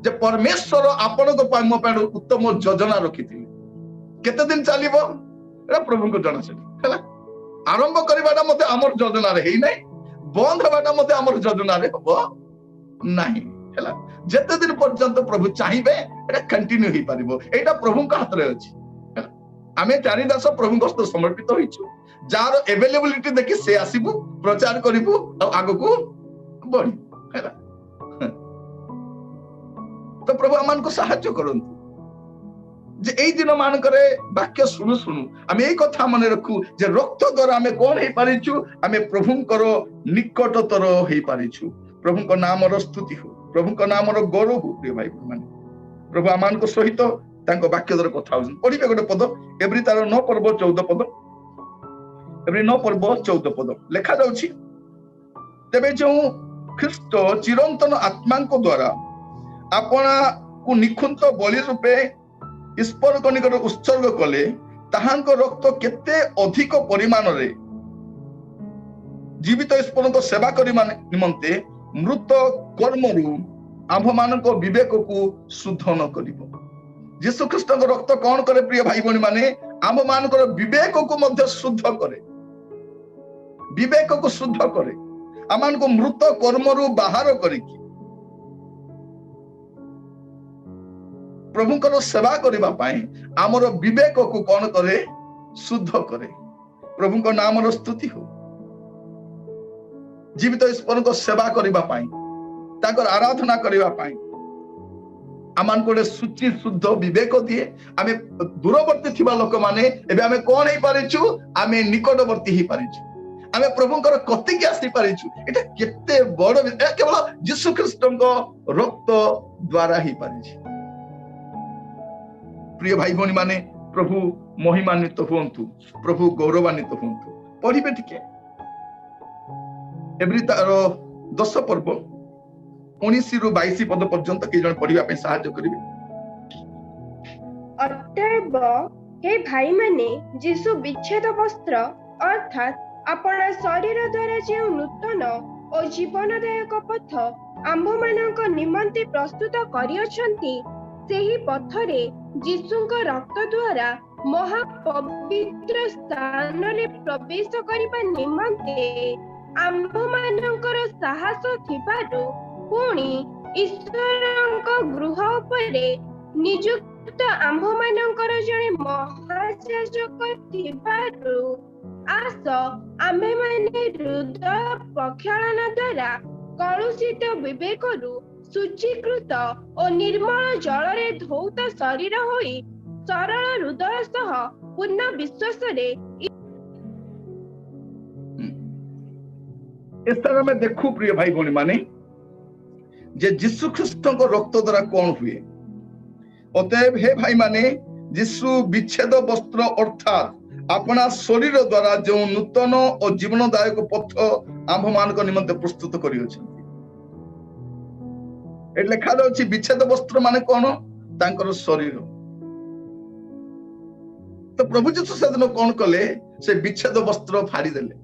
Speaker 1: जे परमेश्वर आपन को पाइ म पाड उत्तम योजना रखिथिले केते दिन चलीबो एटा प्रभु को जणा सेटा हला आरंभ करबाटा मते हमर योजना रे हेइ नै बंद हबाटा मते हमर योजना रे हबो नाही हला जेते दिन पर्यंत प्रभु चाहिबे एटा कंटिन्यू ही पारिबो एटा प्रभु का हाथ रे अछि आमे चारि दास प्रभु को समर्पित होइछु जार अवेलेबिलिटी देखि से आसीबु प्रचार करिबु आ आगो को बढ़ी हैला तो प्रभु आमान को सहायता करंतु जे एई दिन मान करे वाक्य सुनु सुनु आमे एई कथा मने रखु जे रक्त द्वारा आमे कोन हे पारिछु आमे प्रभु करो निकटतर हे पारिछु प्रभु को नाम रो स्तुति हो प्रभु को नाम रो गौरव हो प्रिय भाई माने प्रभु आमान को सहित तांको वाक्य द्वारा कथा होन पढिबे गोटे पद एब्री तार 9 पर्व 14 पद एब्री 9 पर्व 14 पद लेखा जाउछि तेबे जो ख्रीष्ट चिरंतन आत्मा को द्वारा आपना को निखुंत बलि रूपे ईश्वर को निकट उत्सर्ग कले ताहांको रक्त केते अधिक परिमाण रे जीवित ईश्वर को सेवा करि निमंते मृत कर्मरु आंभ मानको विवेक को शुद्ध न करिवो यीशु ख्रीष्ट को रक्त कौन करे प्रिय भाई बहन माने आंभ मानकर विवेक को मध्य शुद्ध करे विवेक को शुद्ध करे आमान को मृत कर्मरु बाहर करिकी प्रभुଙ୍କର सेवा करबा पाए आमर विवेक को कौन करे शुद्ध करे प्रभुଙ୍କ नाम रो स्तुति हो जीवित ईश्वर को सेवा करबा पाई ताकर आराधना करबा पाई आमान को सूची शुद्ध विवेक दिए आमे दूरवर्ती थिबा लोक माने एबे आमे कोन हे पारिछु आमे निकटवर्ती ही पारिछु आमे प्रभुंकर कति के आसी पारिछु एटा केते बड़ केवल यीशु ख्रीष्टन को रक्त द्वारा ही पारिछु। प्रिय भाई भौणी माने प्रभु महिमान्वित हुंतु प्रभु गौरवान्वित हुंतु पढ़िबे टिके एब्री तार 10 पर्व 19 रु 22 पद पर्यंत के जण पढ़िबा पे सहायता करिवे।
Speaker 2: अतएव हे भाई माने यीशु विच्छेद वस्त्र अर्थात अपना शरीर द्वारा जे नूतन और जीवनदायक पथ आंभ मानक निमंते प्रस्तुत करियछंती सेही पथरे यीशुଙ୍କ रक्त द्वारा महापवित्र स्थान रे प्रवेश करिबा निमंते आंभ मानकर साहस थिबारु पुणी ईश्वरଙ୍କ गृह उपरे नियुक्त आंभ मानकर जणे महायाजक थिबारु आस आम्भे माने हृदय प्रक्षालन द्वारा कलुषित विवेकरु शुचीकृत और निर्मल जल रे धौत शरीर होई सरल हृदय सह पूर्ण विश्वास रे
Speaker 1: इस तरह में देखू प्रिय भाई भौणी माने जे यीशु ख्रीष्ट को रक्त द्वारा कौन हुए। अतएव हे भाई माने यीशु विच्छेद वस्त्र अर्थात अपना शरीर द्वारा जो नूतन और जीवनदायक पथ आंभ मान निमंते प्रस्तुत करियछन्ति ए लिखा अछि विच्छेद वस्त्र माने कौन तांकर शरीर। तो प्रभु यीशु सेदिन कौन कले से विच्छेद वस्त्र फाड़ी देले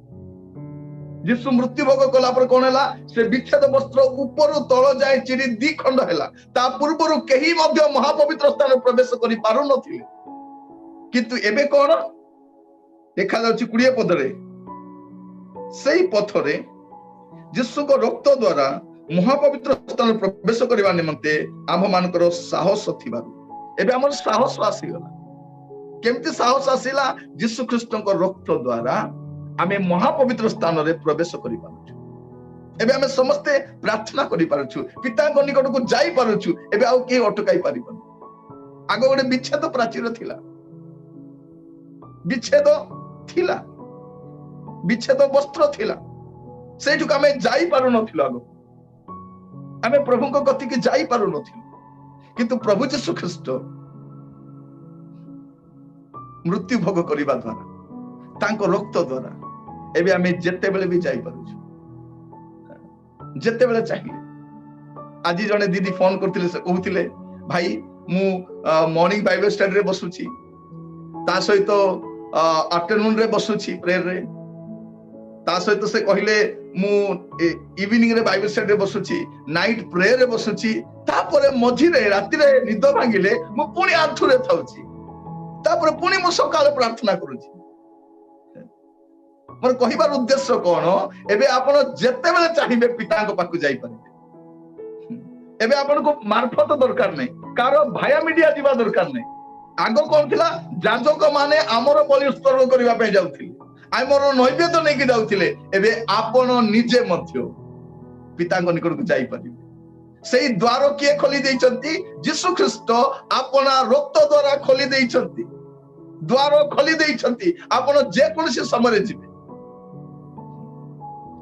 Speaker 1: यीशु मृत्यु भोग कला पर कौन हैला से विच्छेद वस्त्र ऊपर तळ जाय चिरी दी खंड हैला ता पूर्वरु केही मध्य महापवित्र स्थान प्रवेश करि पारु नथिले किंतु एबे कौन देखा जाउछि 20 पदरे सेही पथरे यीशु को रक्त द्वारा महापवित्र स्थान प्रवेश करबा निमंते आम मानकर साहस थिबारु एबे हमर साहस आसीगला केमति साहस आसीला यीशु ख्रीष्ट को रक्त द्वारा आमे महापवित्र स्थान रे प्रवेश करि पारुछु एबे आमे समस्ते प्रार्थना करि पारुछु पिता को निकट को जाई पारुछु एबे आउ के अटकाई पारिबन आगो गोटे विच्छेद प्राचीर थिला विच्छेद वस्त्र थिला सेठु आमे जाई पारु नथिलो आगो आमे प्रभु को कति के जाई पारु नथिलो किंतु प्रभु यीशु ख्रीष्ट मृत्यु भोग करिबा द्वारा तांको रक्त द्वारा एबे आमे जेते बेले भी जाई पारुछु जेते बेले चाहिए। आज जने दीदी फोन करथिले से कहउथिले भाई मु मॉर्निंग बाइबल स्टडी रे बसुची ता सहित आफ्टरनून रे बसुची प्रेयर रे ता सहित से कहिले मु इवनिंग रे बाइबल स्टडी रे बसुची नाइट प्रेयर रे बसुची तापरे मझी रे राति रे निद भांगिले मु पुणी आंथु रे थाउची तापरे पुणी मु सकाळ प्रार्थना करूची मोर कहिबार उद्देश्य कोन एबे आपण जेते बेले चाहिबे पिता को पाकु जाई पारे एबे आपण को मार्फत दरकार नै कार भाया मीडिया दिबा दरकार नै आगो कोन थिला जाजक माने हमर बलि उत्सर्ग करिबा पे जाउथिले हमर नैवेद्य नै कि जाउथिले एबे आपण निजे मध्य पिता को निकट को जाई पारिबे सेही द्वार किए खोली दैचंती यीशु ख्रीष्ट आपना रक्त द्वारा खोली दैचंती द्वार खोली दैचंती आपण जे कोनसी समय रे जिबे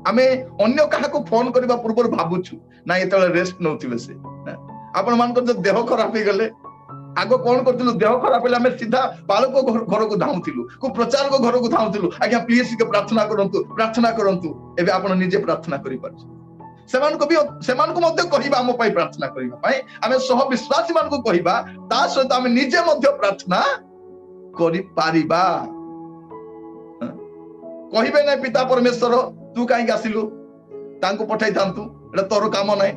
Speaker 1: आमे अन्य काहा को फोन करबा पूर्व भाबुछु ना एतले रेस्ट नउथिबे से आपण मान को देह खराब हे गले आगो कोन करथिलु देह खराब हेला हमें सीधा बालक घर को धाउथिलु को प्रचार को घर को धाउथिलु आज्ञा प्लीज के प्रार्थना करंतु एबे आपण निजे प्रार्थना करि पारछु सेमान को मध्य कहिबा हम पई प्रार्थना करिबा पई हमें सह विश्वासी मान को कहिबा ता सहित हमें निजे मध्य प्रार्थना करि पारिबा कहिबे नै पिता परमेश्वर तू काई आसिलु तांको पठाई थांतु एटा तोर काम नै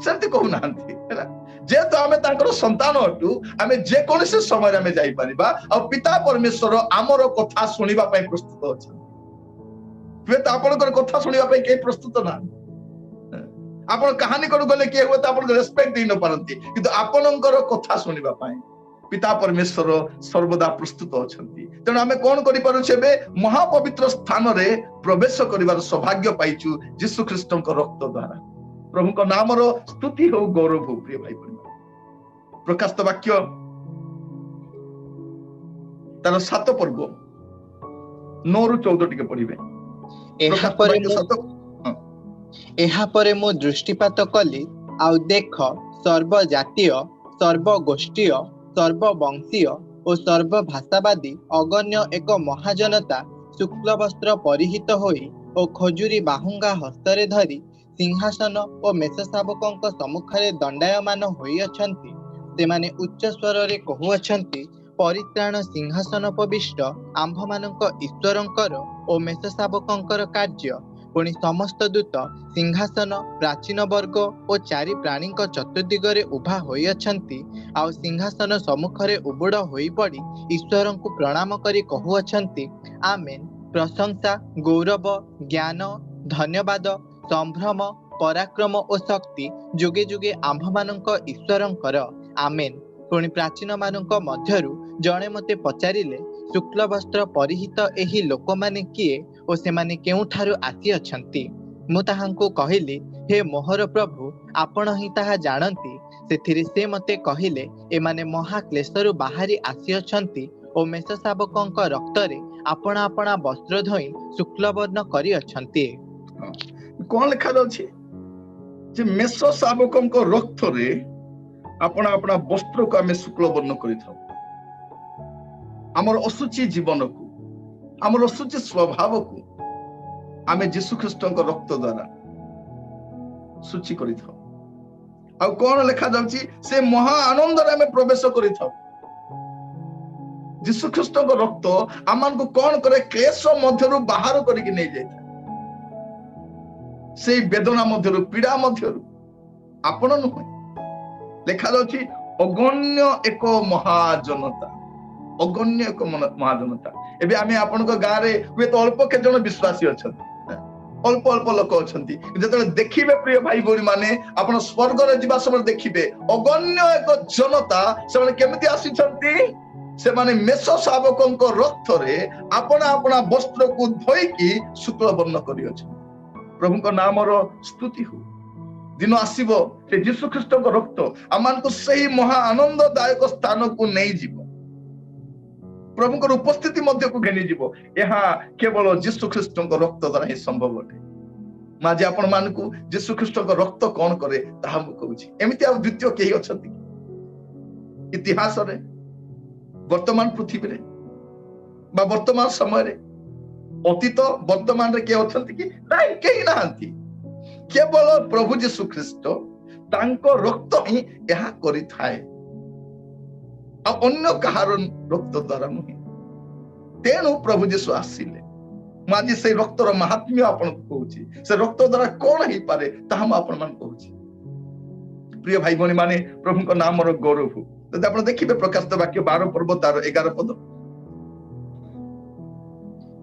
Speaker 1: सेमति कहू नांती हैला जे तो हमें तांकर संतान हटू हमें जे कोनसे समय हमें जाई परिबा और पिता परमेश्वर हमरो कथा सुनिबा पई प्रस्तुत अछि वे तो आपनकर कथा सुनिबा पई के प्रस्तुत ना आपण कहानी करू गले के हुए तो आपण रेस्पेक्ट दै न पारंती किंतु आपनकर कथा सुनिबा पई पिता परमेश्वर सर्वदा प्रस्तुत अछंती तेणु आमे कोन करि पारुछे बे महापवित्र स्थान रे प्रवेश करिवार सौभाग्य पाइछु यीशु ख्रीष्ट को रक्त द्वारा प्रभु को नाम रो स्तुति हो गौरव हो प्रिय भाई बहन प्रकाशित वाक्य तार 7 पर्व 9 ରୁ 14 टिके पढिबे
Speaker 3: एहा परे मो दृष्टिपात कली आउ देख सर्व जातीय सर्व गोष्ठीय सर्व वंशीय और सर्व भाषावादी अगण्य एक महाजनता शुक्ल वस्त्र परिहित होई और खजुरी बाहुंगा हस्तरे धरी सिंहासन और मेषशाबकଙ୍କ सम्मुखरे दंडायमान होई अछंती सेमाने उच्च स्वर रे कहूअछंती परित्राण सिंहासन उपविष्ट आम्भमानଙ୍କ ईश्वरଙ୍କର और मेषशाबकଙ୍କର कार्य पुणी समस्त दूत सिंहासन प्राचीन वर्ग और चारि प्राणी चतुर्दिगरे उभा होई अछंती आ सिंहासन सम्मुखरे उबुड़ होई पड़ी ईश्वर को प्रणाम करी कहूअछंती आमेन प्रशंसा गौरव ज्ञान धन्यवाद संभ्रम पराक्रम और शक्ति जुगे जुगे आम्भमानଙ୍କ ईश्वरଙ୍କର आमेन। पुणी प्राचीन मानଙ୍କ मध्यरु जणे मते पचारिले शुक्ल वस्त्र परिहित एही लोक माने किए और सेमाने केउठारु आसी अछंती मु ताहांको कहिली हे मोहर प्रभु आपण ही ताहा जानती सेथिरे से मते कहिले एमाने महाक्लेशरु बाहरी आसी अछंती और मेषशाबकଙ୍କ रक्तरे आपणा आपणा वस्त्र धोई शुक्ल वर्ण करी अछंती
Speaker 1: कोन लिखा जाउछि जे मेषशाबकଙ୍କ रक्तरे आपणा आपणा वस्त्र को आमे शुक्ल वर्ण करि थाउ हमर असुचि जीवन को हमर असुचि स्वभाव को आमे यीशु ख्रीष्ट को रक्त द्वारा सूची करि थाउ आ कोन लिखा जाउछि से महा आनंद रे आमे प्रवेश करि थाउ यीशु ख्रीष्ट को रक्त आमान को कोन करे क्लेश मध्यरु बाहर करि कि नै जाय से वेदना मध्यरु पीड़ा मध्यरु आपण नुह लिखा जाउछि अगण्य एक महाजनता अगण्य एक महाजनता एबे आमे आपन को गां रे वे तो अल्प के जन विश्वासी अछंती अल्प अल्प लोक अछंती जेतले देखिबे प्रिय भाई बोली माने आपन स्वर्ग रे जीवा समय देखिबे अगण्य एक जनता से माने केमिति आसीछंती से माने मेषशाबकଙ୍କ रक्तरे आपन आपन वस्त्र को धोई की शुक्ल वर्ण करि अछंती प्रभु को नाम रो स्तुति हो दिन आसीबो से यीशु ख्रीष्ट को रक्त आमान को सही महा आनंददायक स्थान को नहीं जीवो प्रभु को उपस्थिति मध्य को घेनी जीवो यहाँ केवल यीशु ख्रीष्ट को रक्त द्वारा ही संभव अटे माजे आपण मान को यीशु ख्रीष्ट को रक्त कौन करे ताहा मु कहूची एमिति आ द्वितीय केही अछंती इतिहास रे वर्तमान पृथ्वी रे बा वर्तमान समय रे अतीत वर्तमान रे के अछंती कि नाही केही नाहंती केवल प्रभु यीशु ख्रीष्ट तांको रक्त ही यह करि थाए आ अन्य कहार रक्त द्वारा नुहे तेणु प्रभु यीशु आसिले माजी से रक्त रो महात्म्य आपन को कहूची से रक्त द्वारा कोन ही पारे ताहा हम आपन मान कहूची प्रिय भाई भनी माने प्रभु को नाम रो गौरव हो जदि आपण देखिबे प्रकाशित वाक्य 12 पर्व तार 11 पद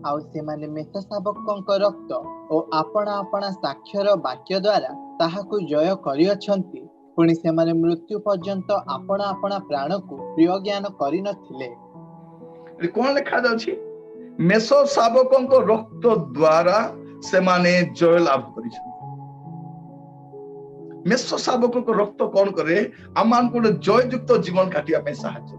Speaker 3: आउ सेमाने मेषशाबकଙ୍କ रक्त और आपणा आपणा साक्षर वाक्य द्वारा ताहाकु जय करि अछंती पुणी सेमाने मृत्यु पर्यंत आपणा आपणा प्राण को प्रिय ज्ञान करि नथिले
Speaker 1: कोन लिखा जाउछि मेषशाबकଙ୍କ रक्त द्वारा सेमाने जय लाभ करिछन मेषशाबकଙ୍କ रक्त कोन करे आमान को जय युक्त जीवन काटिया पे सहायता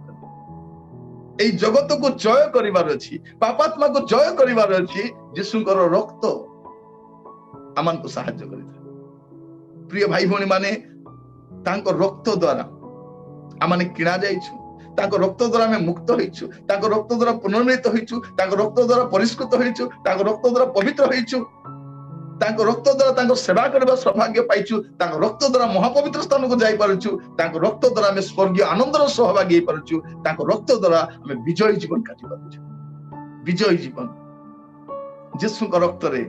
Speaker 1: ए जगत को जय करिवार अछि पापात्मा को जय करिवार अछि यीशुଙ୍କର रक्त आमान को सहायता करिथा प्रिय भाई भणी माने तांको रक्त द्वारा आमाने किना जाइछु तांको रक्त द्वारा में मुक्त होइछु तांको रक्त द्वारा पुनर्नित होइछु तांको रक्त द्वारा परिष्कृत होइछु तांको रक्त द्वारा पवित्र होइछु तांको रक्त द्वारा तांको सेवा करबा सौभाग्य पाइछु तांको रक्त द्वारा महापवित्र स्थान को जाई पारुछु तांको रक्त द्वारा में स्वर्गीय आनंदर सहभागी होई पारुछु तांको रक्त द्वारा हमें विजयी जीवन काटि पारुछु विजयी जीवन यीशु को रक्त रे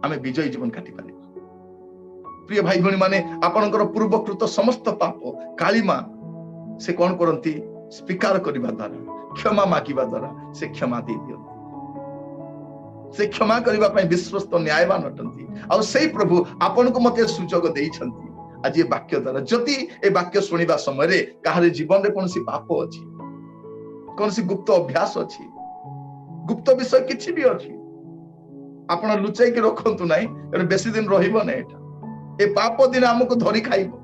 Speaker 1: हमें विजयी जीवन काटि पारे प्रिय भाई भणी माने आपनकर पूर्वकृत समस्त पाप कालीमा से कोन करंती स्वीकार करिबा द्वारा क्षमा मागिबा द्वारा से क्षमा दे दियंती से क्षमा करबा पई विश्वस्त न्यायवान अटंती आ सेही प्रभु आपन को मते सुजोग देइछंती आज ये वाक्य द्वारा जति ए वाक्य सुनिबा समय रे काहरे जीवन रे कोनसी पाप अछि कौन सी गुप्त अभ्यास अच्छी गुप्त विषय किछि भी अच्छी आपण लुचाई के रखंतु नाही एटा बेसी दिन रहिबो नै एटा ए पाप दिन हमको धरी खाइबो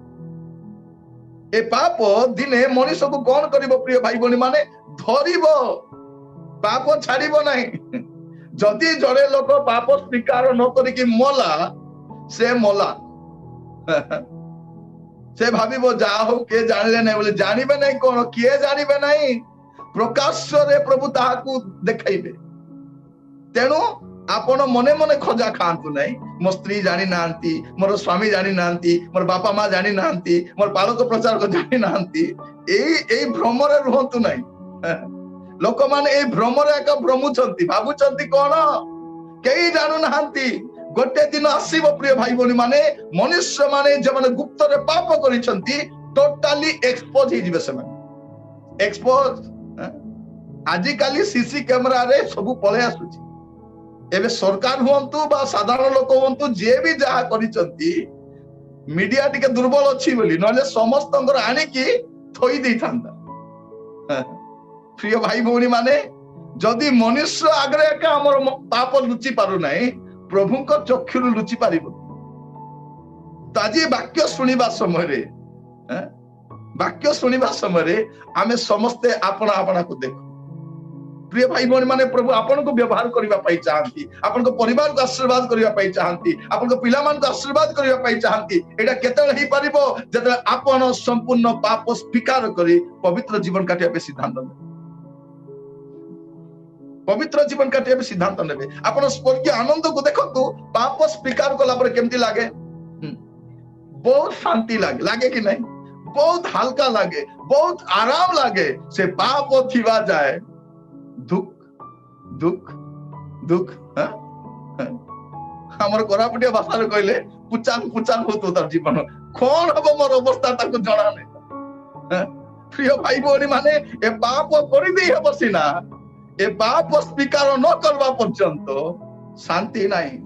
Speaker 1: ए पाप दिने मनुष्य को कौन करिबो प्रिय भाई बनी माने धरिबो पाप छाड़िबो नाही जदि जड़े लोक पाप स्वीकार न करिकि मला से मला से भाविबो जा हो के जानले नै बोले जानिबे नै कोन किए जानिबे नै प्रकाश रे प्रभु ताहाकू देखाइबे तेणु आपण मने मने खजा खांतु नहीं मो स्त्री जानी नांती मोर स्वामी जानी नांती मोर बापा माँ जानी नांती मोर पालक प्रचारक जानी नांती एई भ्रमरे रुहंतु नहीं लोक माने एई भ्रमरे एक भ्रमुचंती भाबुचंती कोन केई जानु नांती गोटे दिन आसीबो प्रिय भाई बनी माने मनुष्य माने जे माने गुप्त रे पाप करिसंती टोटली एक्सपोज ही जिवे से माने एक्सपोज आजि काली सीसी कैमरा रे सब पळे आसुची एबे सरकार हुंतु बा साधारण लोक हुंतु जे भी जहा करिसंती मीडिया टिके दुर्बल अछि बोली नले समस्तंकर आनी की थोई देई थांदा प्रिय भाई भौणी माने जदि मनुष्य आगरे का हमर पाप लुचि पारु नाही प्रभु को चक्षुरु लुचि पारिबो ताजी वाक्य सुनिबा समय रे वाक्य सुनिबा समय रे आमे समस्ते आपना आपना को देखो प्रिय भाई बहन माने प्रभु आपन को व्यवहार करिबा पई चाहंती आपन को परिवार को आशीर्वाद करिबा पई चाहंती आपन को पिला मान को आशीर्वाद करिबा पई चाहंती एटा केतल ही परिबो जते आपन संपूर्ण पाप स्वीकार करी पवित्र जीवन काटिया पे सिद्धांत ने पवित्र जीवन काटिया पे सिद्धांत नेबे आपन स्वर्गीय आनंद को देखंतु पाप स्वीकार कला पर केमती लागे बहुत शांति लागे लागे कि नहीं बहुत हल्का लागे बहुत आराम लागे से पाप थिवा जाए दुख दुख दुख हमर कोरापुटिया भाषा रे कहले पुचान पुचान होतो तार जीवन कोन हबो मोर अवस्था ताको जणा नै प्रिय भाई बहनी माने ए पाप करि देई हबो सिना ए पाप स्वीकार न करबा पर्यंत शांति नाही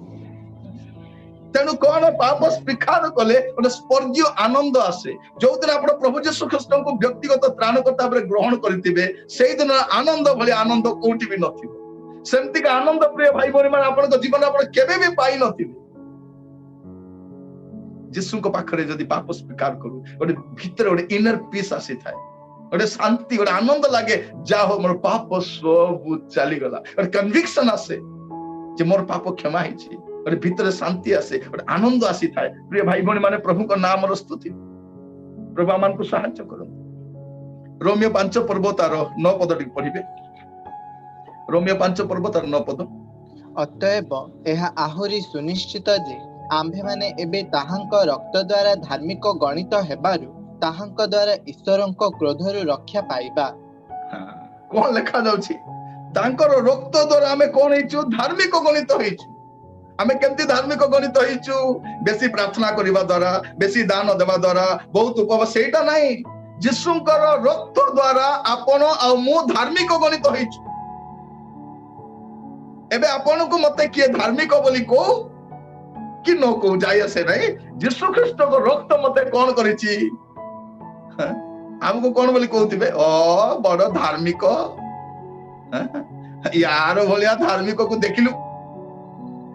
Speaker 1: तेणु कौन पाप स्वीकार कले गोटे स्वर्गीय आनंद आसे जो दिन आप प्रभु यीशु ख्रीष्ट को व्यक्तिगत त्राणकर्ता भाव ग्रहण करिथिबे सेही दिन आनंद भली आनंद कोठी भी नथिबो सेमति का आनंद प्रिय भाई बहनी माने आपन जीवन आपन केबे भी पाई नथिबे यीशु को पाखरे जदी पाप स्वीकार करू गोटे भीतर गोटे इनर पीस आसी थाए गोटे शांति गोटे आनंद लागे जा हो मोर पाप सब चली गला और कन्विक्शन आसे जे मोर पाप क्षमा हिची और भीतर शांति आसे और आनंद आसी थाए प्रिय भाई बहनी माने प्रभु को नाम रो स्तुति प्रभु आमान को सहायता करो रोमियो 5 पर्व तार 9 पद टिक पढिबे रोमियो 5 पर्व तार 9 पद
Speaker 3: अतएव एहा आहुरी सुनिश्चित जे आम्भे माने एबे ताहांक रक्त द्वारा धार्मिक गणित हेबारु ताहांक द्वारा ईश्वरंक क्रोधरु रक्षा पाइबा
Speaker 1: कोन लेखा जाउछि तांकर रक्त द्वारा हमें कोन हेचु धार्मिक गणित हेचु आमे केमती धार्मिक गणित हेचु बेसी प्रार्थना करिबा द्वारा बेसी दान देबा द्वारा बहुत उपवास सेटा नाही यीशुंकर रक्त द्वारा आपण आ मु धार्मिक गणित हेचु एबे आपण को मते किए धार्मिक बोली को कि नो को जाय से नाही यीशु ख्रीष्ट को रक्त मते कोन करिछि हमको कोन बोली कहउतिबे ओ बड़ धार्मिक यार भलिया धार्मिक को देखिलु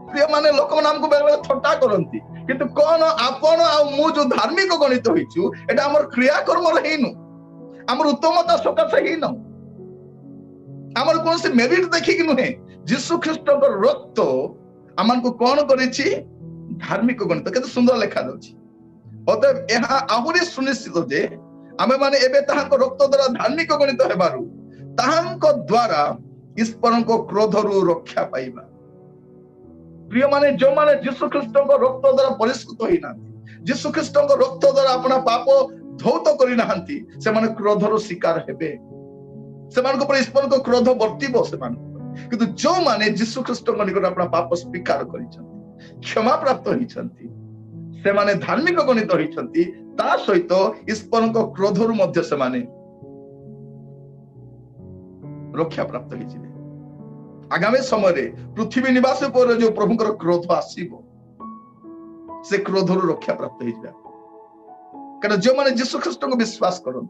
Speaker 1: प्रिय माने लोक मन हमको बेले थट्टा करंती किंतु कोन आपण आ मु जो धार्मिक गणित होइछु एटा हमर क्रिया कर्म रहिनु हमर उत्तमता सकाश हिन हमर कोन से मेरिट देखि कि नहे यीशु ख्रीष्ट को रक्त हमन को कोन करिछि धार्मिक गणित केते सुंदर लेखा दउछि अतएव एहा आहुरी सुनिश्चित जे आमे माने एबे ताहांको रक्त द्वारा धार्मिक गणित हेबारु ताहांको द्वारा ईश्वर को क्रोधरु रक्षा पाइबा प्रिय माने जो माने यीशु ख्रीष्ट को रक्त द्वारा परिष्कृत होई नांती यीशु ख्रीष्ट को रक्त द्वारा अपना पाप धौत करि नांती से माने क्रोधरु शिकार हेबे से मान को पर ईश्वर को क्रोध वर्तिबो से मान किंतु जो माने यीशु ख्रीष्ट को निकट अपना पाप स्वीकार करिसंती क्षमा प्राप्त होइसंती से माने धार्मिक गणित होइसंती ता सहित ईश्वर को क्रोधरु मध्य से माने रक्षा प्राप्त होइजिबे आगामी समय रे पृथ्वी निवास पर जो प्रभुकर क्रोध आसीबो से क्रोधरु रक्षा प्राप्त होइजिबे कारण जो माने यीशु ख्रीष्ट को विश्वास करन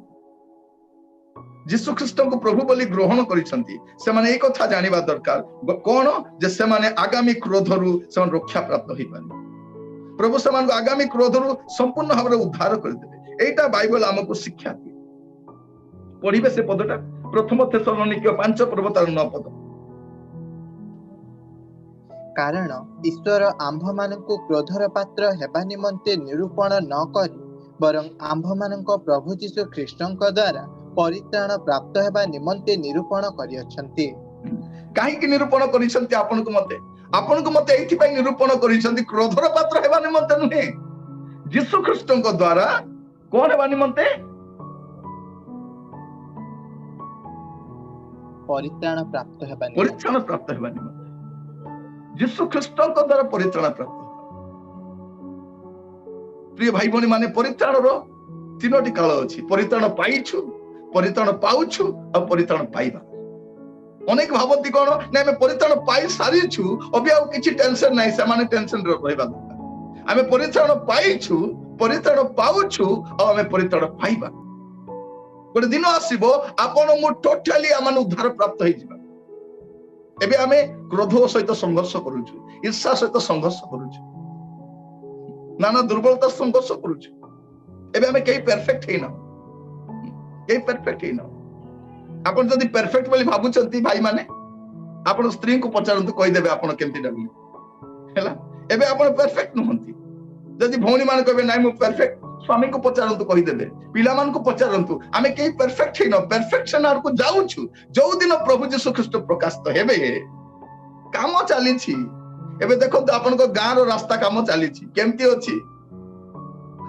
Speaker 1: यीशु ख्रीष्ट को प्रभु बोली ग्रहण करिसंती से माने एक कथा जानिबा दरकार कोन जे से माने आगामी क्रोधरु से रक्षा प्राप्त होई पारे प्रभु से मान आगामी क्रोधरु संपूर्ण भाव उद्धार कर देबे एटा बाइबल हमको शिक्षा दिए पढ़िबे से पदटा प्रथम थेसलोनिके 5 पर्व तार 9 पद
Speaker 3: कारण ईश्वर आंभ मानकु क्रोधर पात्र हेबा निमंते निरूपण न करी बरं आंभ मानक प्रभु यीशु ख्रीष्टଙ୍କ द्वारा परित्राण प्राप्त हेबा निमंते निरूपण करियछंती
Speaker 1: काहे कि निरूपण करिसंती आपन को मते एथि पई निरूपण करिसंती क्रोधर पात्र हेबा निमंते नुहे यीशु ख्रीष्टଙ୍କ द्वारा कोन हेबा निमंते
Speaker 3: परित्राण प्राप्त हेबा
Speaker 1: निमंते यीशु ख्रीष्टଙ୍କ द्वारा परित्राण प्राप्त प्रिय भाई भनी माने परित्राण रो तीनोटी काल अछि परित्राण पाइछु परित्राण पाउछु और परित्राण पाइबा अनेक भावती कोन नै हम परित्राण पाइ सारिछु अबे आ किछि टेंशन नै से माने टेंशन रहबा हमें परित्राण पाइछु परित्राण पाउछु और हमें परित्राण पाइबा गोटे दिन आसीबो आपण मु टोटली आमान उद्धार प्राप्त होई जिबा एबे हमें क्रोध सहित संघर्ष करूछु ईर्ष्या सहित संघर्ष करूछु नाना दुर्बलता संघर्ष करूछु एबे हमें कई परफेक्ट हेना आपण जदी परफेक्ट बोली भाबुचंती भाई माने आपण स्त्री को पचारंतु कहि देबे आपण केमति डबली हैला एबे आपण परफेक्ट नहंती जदी भौणी मान कहबे नाइ मु परफेक्ट स्वामी को पचारंतु कहि देबे पिला मान को पचारंतु आमे कई परफेक्ट हेना परफेक्शन आर को जाउछु जो दिन प्रभु यीशु ख्रीष्ट प्रकाशित हेबे काम चली छी एबे देखो तो आपण को गां रो रास्ता काम चली छी केमति अछि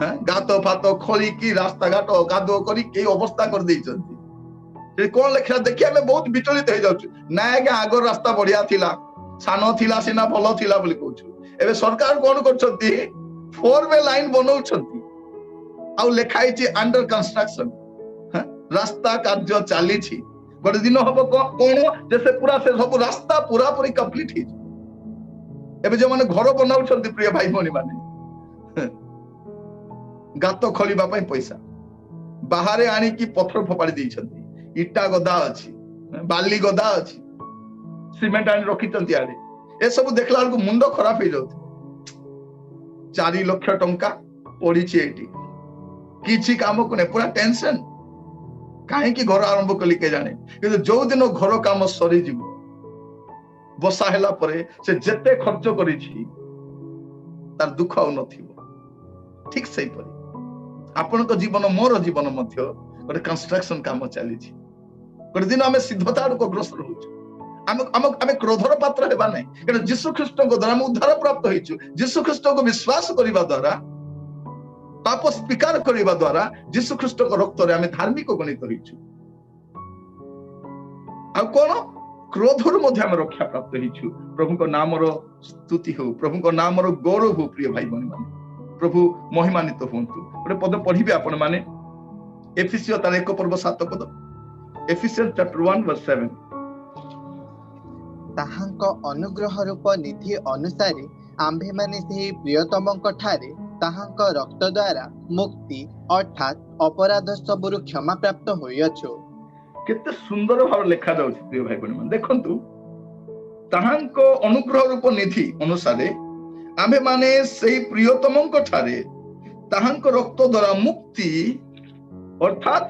Speaker 1: हां गातो फातो खोली की रास्ता घाट गादो करी के अवस्था कर दैछंती से कोन लेखा देखि हमें बहुत विचलित हो जाउछु ना के आगो रास्ता बढ़िया थिला सानो थिला सिना भलो थिला बोली कहछु एबे सरकार कोन करछंती 4 वे लाइन बनौछंती आ लेखाई छी अंडर कंस्ट्रक्शन रास्ता कार्य चली छी गोटे दिन हबो कोन जैसे पूरा से सब रास्ता पूरा पूरी कंप्लीट ही एबे जो माने घर बनाउछंती प्रिय भाई भनी माने गात खोलिबा पई पैसा बाहर आनी की पत्थर फोपाड़ी दैछंती इटा गदा अछि बाली गदा अछि सीमेंट आनी रखितंती आडे ए सब देखला को मुंडो खराब हो जाउत 4 लाख टंका पड़ी छी एटी किछि काम को ने पूरा टेंशन काहे की घर आरंभ कली के जाने कि जो दिन घर काम सरी जीवो बसा हैला परे से जते खर्च करी छी तार दुख आ नथिबो ठीक सही परे आपण को जीवन मोर जीवन मध्य गोटे कंस्ट्रक्शन काम चली छी गोटे दिन हमें सिद्धता को अग्रसर होछु हमें क्रोधर पात्र हेबा नै कि यीशु ख्रीष्ट को द्वारा हम उद्धार प्राप्त होइछु यीशु ख्रीष्ट को विश्वास करिबा द्वारा पाप स्वीकार करिबा द्वारा यीशु ख्रीष्ट को रक्त रे हमें धार्मिक गणित होइछु आ कोन क्रोधर मध्य हम रक्षा प्राप्त होइछु प्रभु को नाम रो स्तुति हो प्रभु को नाम रो गौरव हो प्रिय भाई बहन माने प्रभु महिमान्वित होंतु गोटे पद पढ़िबे आपण माने एफिसियो तार 1 पर्व 7 पद एफिसियंस चैप्टर 1 वर्स 7
Speaker 3: ताहांक अनुग्रह रूप निधि अनुसारी आम्भे माने सेही प्रियतमंक ठारे ताहांक रक्त द्वारा मुक्ति अर्थात अपराध सबरु क्षमा प्राप्त होइअछु
Speaker 1: केते सुंदर भाव लेखा जाउछि प्रिय भाई बहन देखंतु ताहांक अनुग्रह रूप निधि अनुसारे आम्भे माने सेही प्रियतमंक ठारे ताहांक रक्त द्वारा मुक्ति अर्थात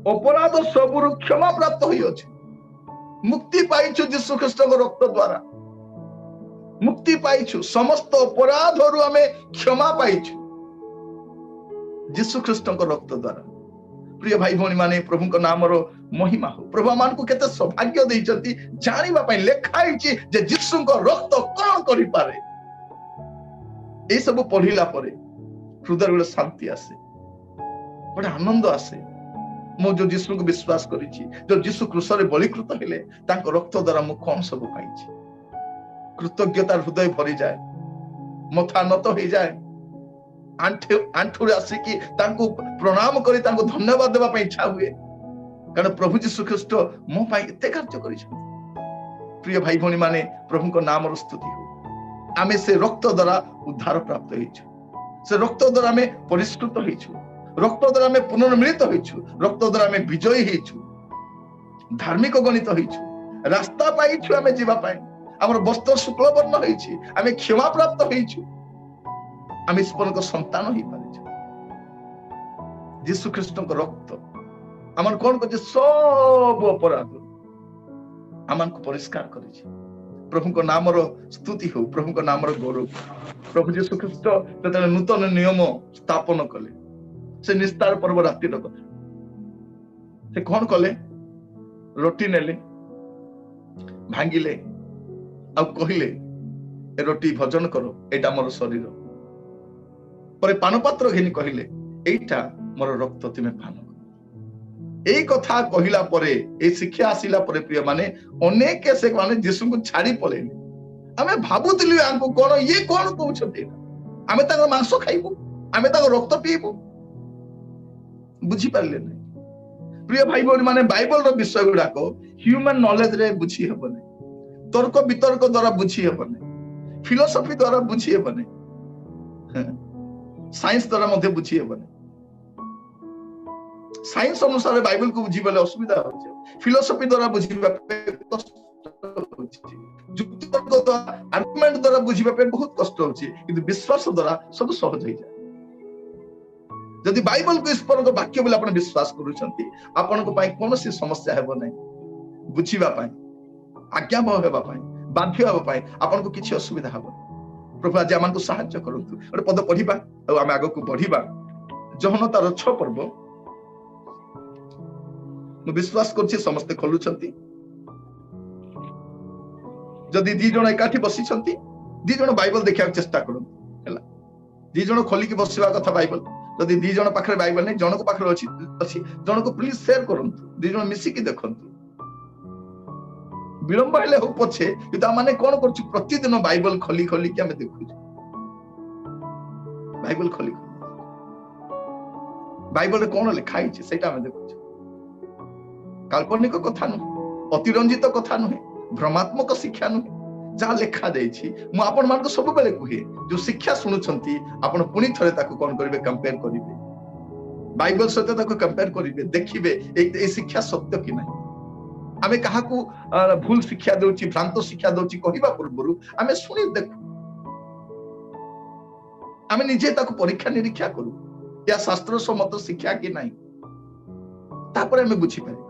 Speaker 1: अपराध सबरु क्षमा प्राप्त होइअछु मुक्ति पाइछु यीशु ख्रीष्ट को रक्त द्वारा मुक्ति पाइछु समस्त अपराध रु हमें क्षमा पाइछु यीशु ख्रीष्ट को रक्त द्वारा प्रिय भाई भौणी माने प्रभु को नाम रो महिमा हो प्रभु मान को केते सौभाग्य दैछंती जानिबा पई लेखाइछि जे यीशु को रक्त कोन करि पारे ए सब पढ़िला परे हृदय रे शांति आसे बड़ा आनंद आसे मो जो यीशु को विश्वास करिछि जो यीशु क्रूस रे बलिकृत हेले तांको रक्त द्वारा मु कोन सब पाइछि कृतज्ञता हृदय भरी जाए मथा नत हो जाए आंठू आसी कि तांको प्रणाम करी तांको धन्यवाद देबा पे इच्छा हुए कारण प्रभु यीशु ख्रीष्ट मो पाई एते कार्य करिछन प्रिय भाई भौणी माने प्रभु को नाम रो स्तुति हो आमे से रक्त द्वारा उद्धार प्राप्त होइछु से रक्त द्वारा में परिष्कृत होइछु रक्त द्वारा में पुनर्मिलित होइछु रक्त द्वारा में विजयी होइछु धार्मिक गणित होइछु रास्ता पाइछु आमे जीवा पाए हमर वस्त्र शुक्ल वर्ण होइछि आमे क्षमा प्राप्त होइछु आमे ईश्वर को संतान होई पारिछु यीशु ख्रीष्ट को रक्त हमन कोन को सब अपराध हमन को परिष्कार करिछि प्रभु को नाम रो स्तुति हो प्रभु को नाम रो गौरव प्रभु यीशु ख्रीष्ट जते नूतन नियम स्थापन कले से निस्तार पर्व राति रो कथा से कोन कले रोटी नेले भांगिले आ कहिले ए रोटी भोजन करो एटा मोर शरीर परे पानपात्र घेनी कहिले एटा मोर रक्त तुमे पान करो एई कथा कहिला परे ए शिक्षा आसिला परे प्रिय माने अनेक से माने यीशु को छाड़ी पलेनी आमे भाबुतली आंको कोन ये कोन कहउछते आमे ताको मांस खाइबो आमे ताको रक्त पीबो बुझी पारले नै प्रिय भाई बहन माने बाइबल रो विषय गुडा को ह्यूमन नॉलेज रे बुझी हेबने तर्क वितर्क द्वारा बुझी हेबने फिलोसफी द्वारा बुझी हेबने साइंस द्वारा मध्य बुझी हेबने साइंस अनुसार बाइबल को बुझी बेले असुविधा होचे फिलोसफी द्वारा बुझीबा पे कष्ट होची युक्ति तर्क द्वारा आर्गुमेंट द्वारा बुझीबा पे बहुत कष्ट होची किंतु विश्वास द्वारा सब सहज हो जाय जदि बाइबल को ईश्वर को वाक्य बोले आपण विश्वास करूछंती आपण को पाई कोनोसी समस्या हेबो नै बुझीबा पाई आज्ञाबह हेबा पाई बाध्य हेबा पाई आपण को किछि असुविधा हेबो प्रभु आज आमान को सहायता करंतु और पद पढिबा और आमे आगो को बढ़िबा जहन तार 6 पर्व मु विश्वास करछि समस्त खोलुछंती जदि दी जण एकाठी बसी छंती दी जण बाइबल देखिया चेष्टा करंतु हला दी जण खोली के बसिबा कथा बाइबल जदि दी जण पाखरे बाइबल नै जण को पाखरे अछि जण को प्लीज शेयर करंतु दी जण मिसी की देखंतु विलंब हेले हो पछे किता माने कोन करछु प्रतिदिन बाइबल खोली खोली के हमें देखु बाइबल खोली बाइबल रे कोन लिखा हिचे सेटा हमें देखु काल्पनिक कथा न अतिरंजित कथा न भ्रमात्मक शिक्षा न जा लेखा देछि मु आपन मान को सब बेले कुहे जो शिक्षा सुनुछंती आपन पुनी थरे ताको कोन करबे कंपेयर करिवे बाइबल सहित ताको कंपेयर करिवे देखिबे ए शिक्षा सत्य कि नाही आमे कहा को भूल शिक्षा दोछि भ्रांत शिक्षा दोछि कहिबा पूर्वरु आमे सुनि देखु आमे निजे ताको परीक्षा निरीक्षा करू या शास्त्र सम्मत शिक्षा कि नाही तापर आमे बुझी पारि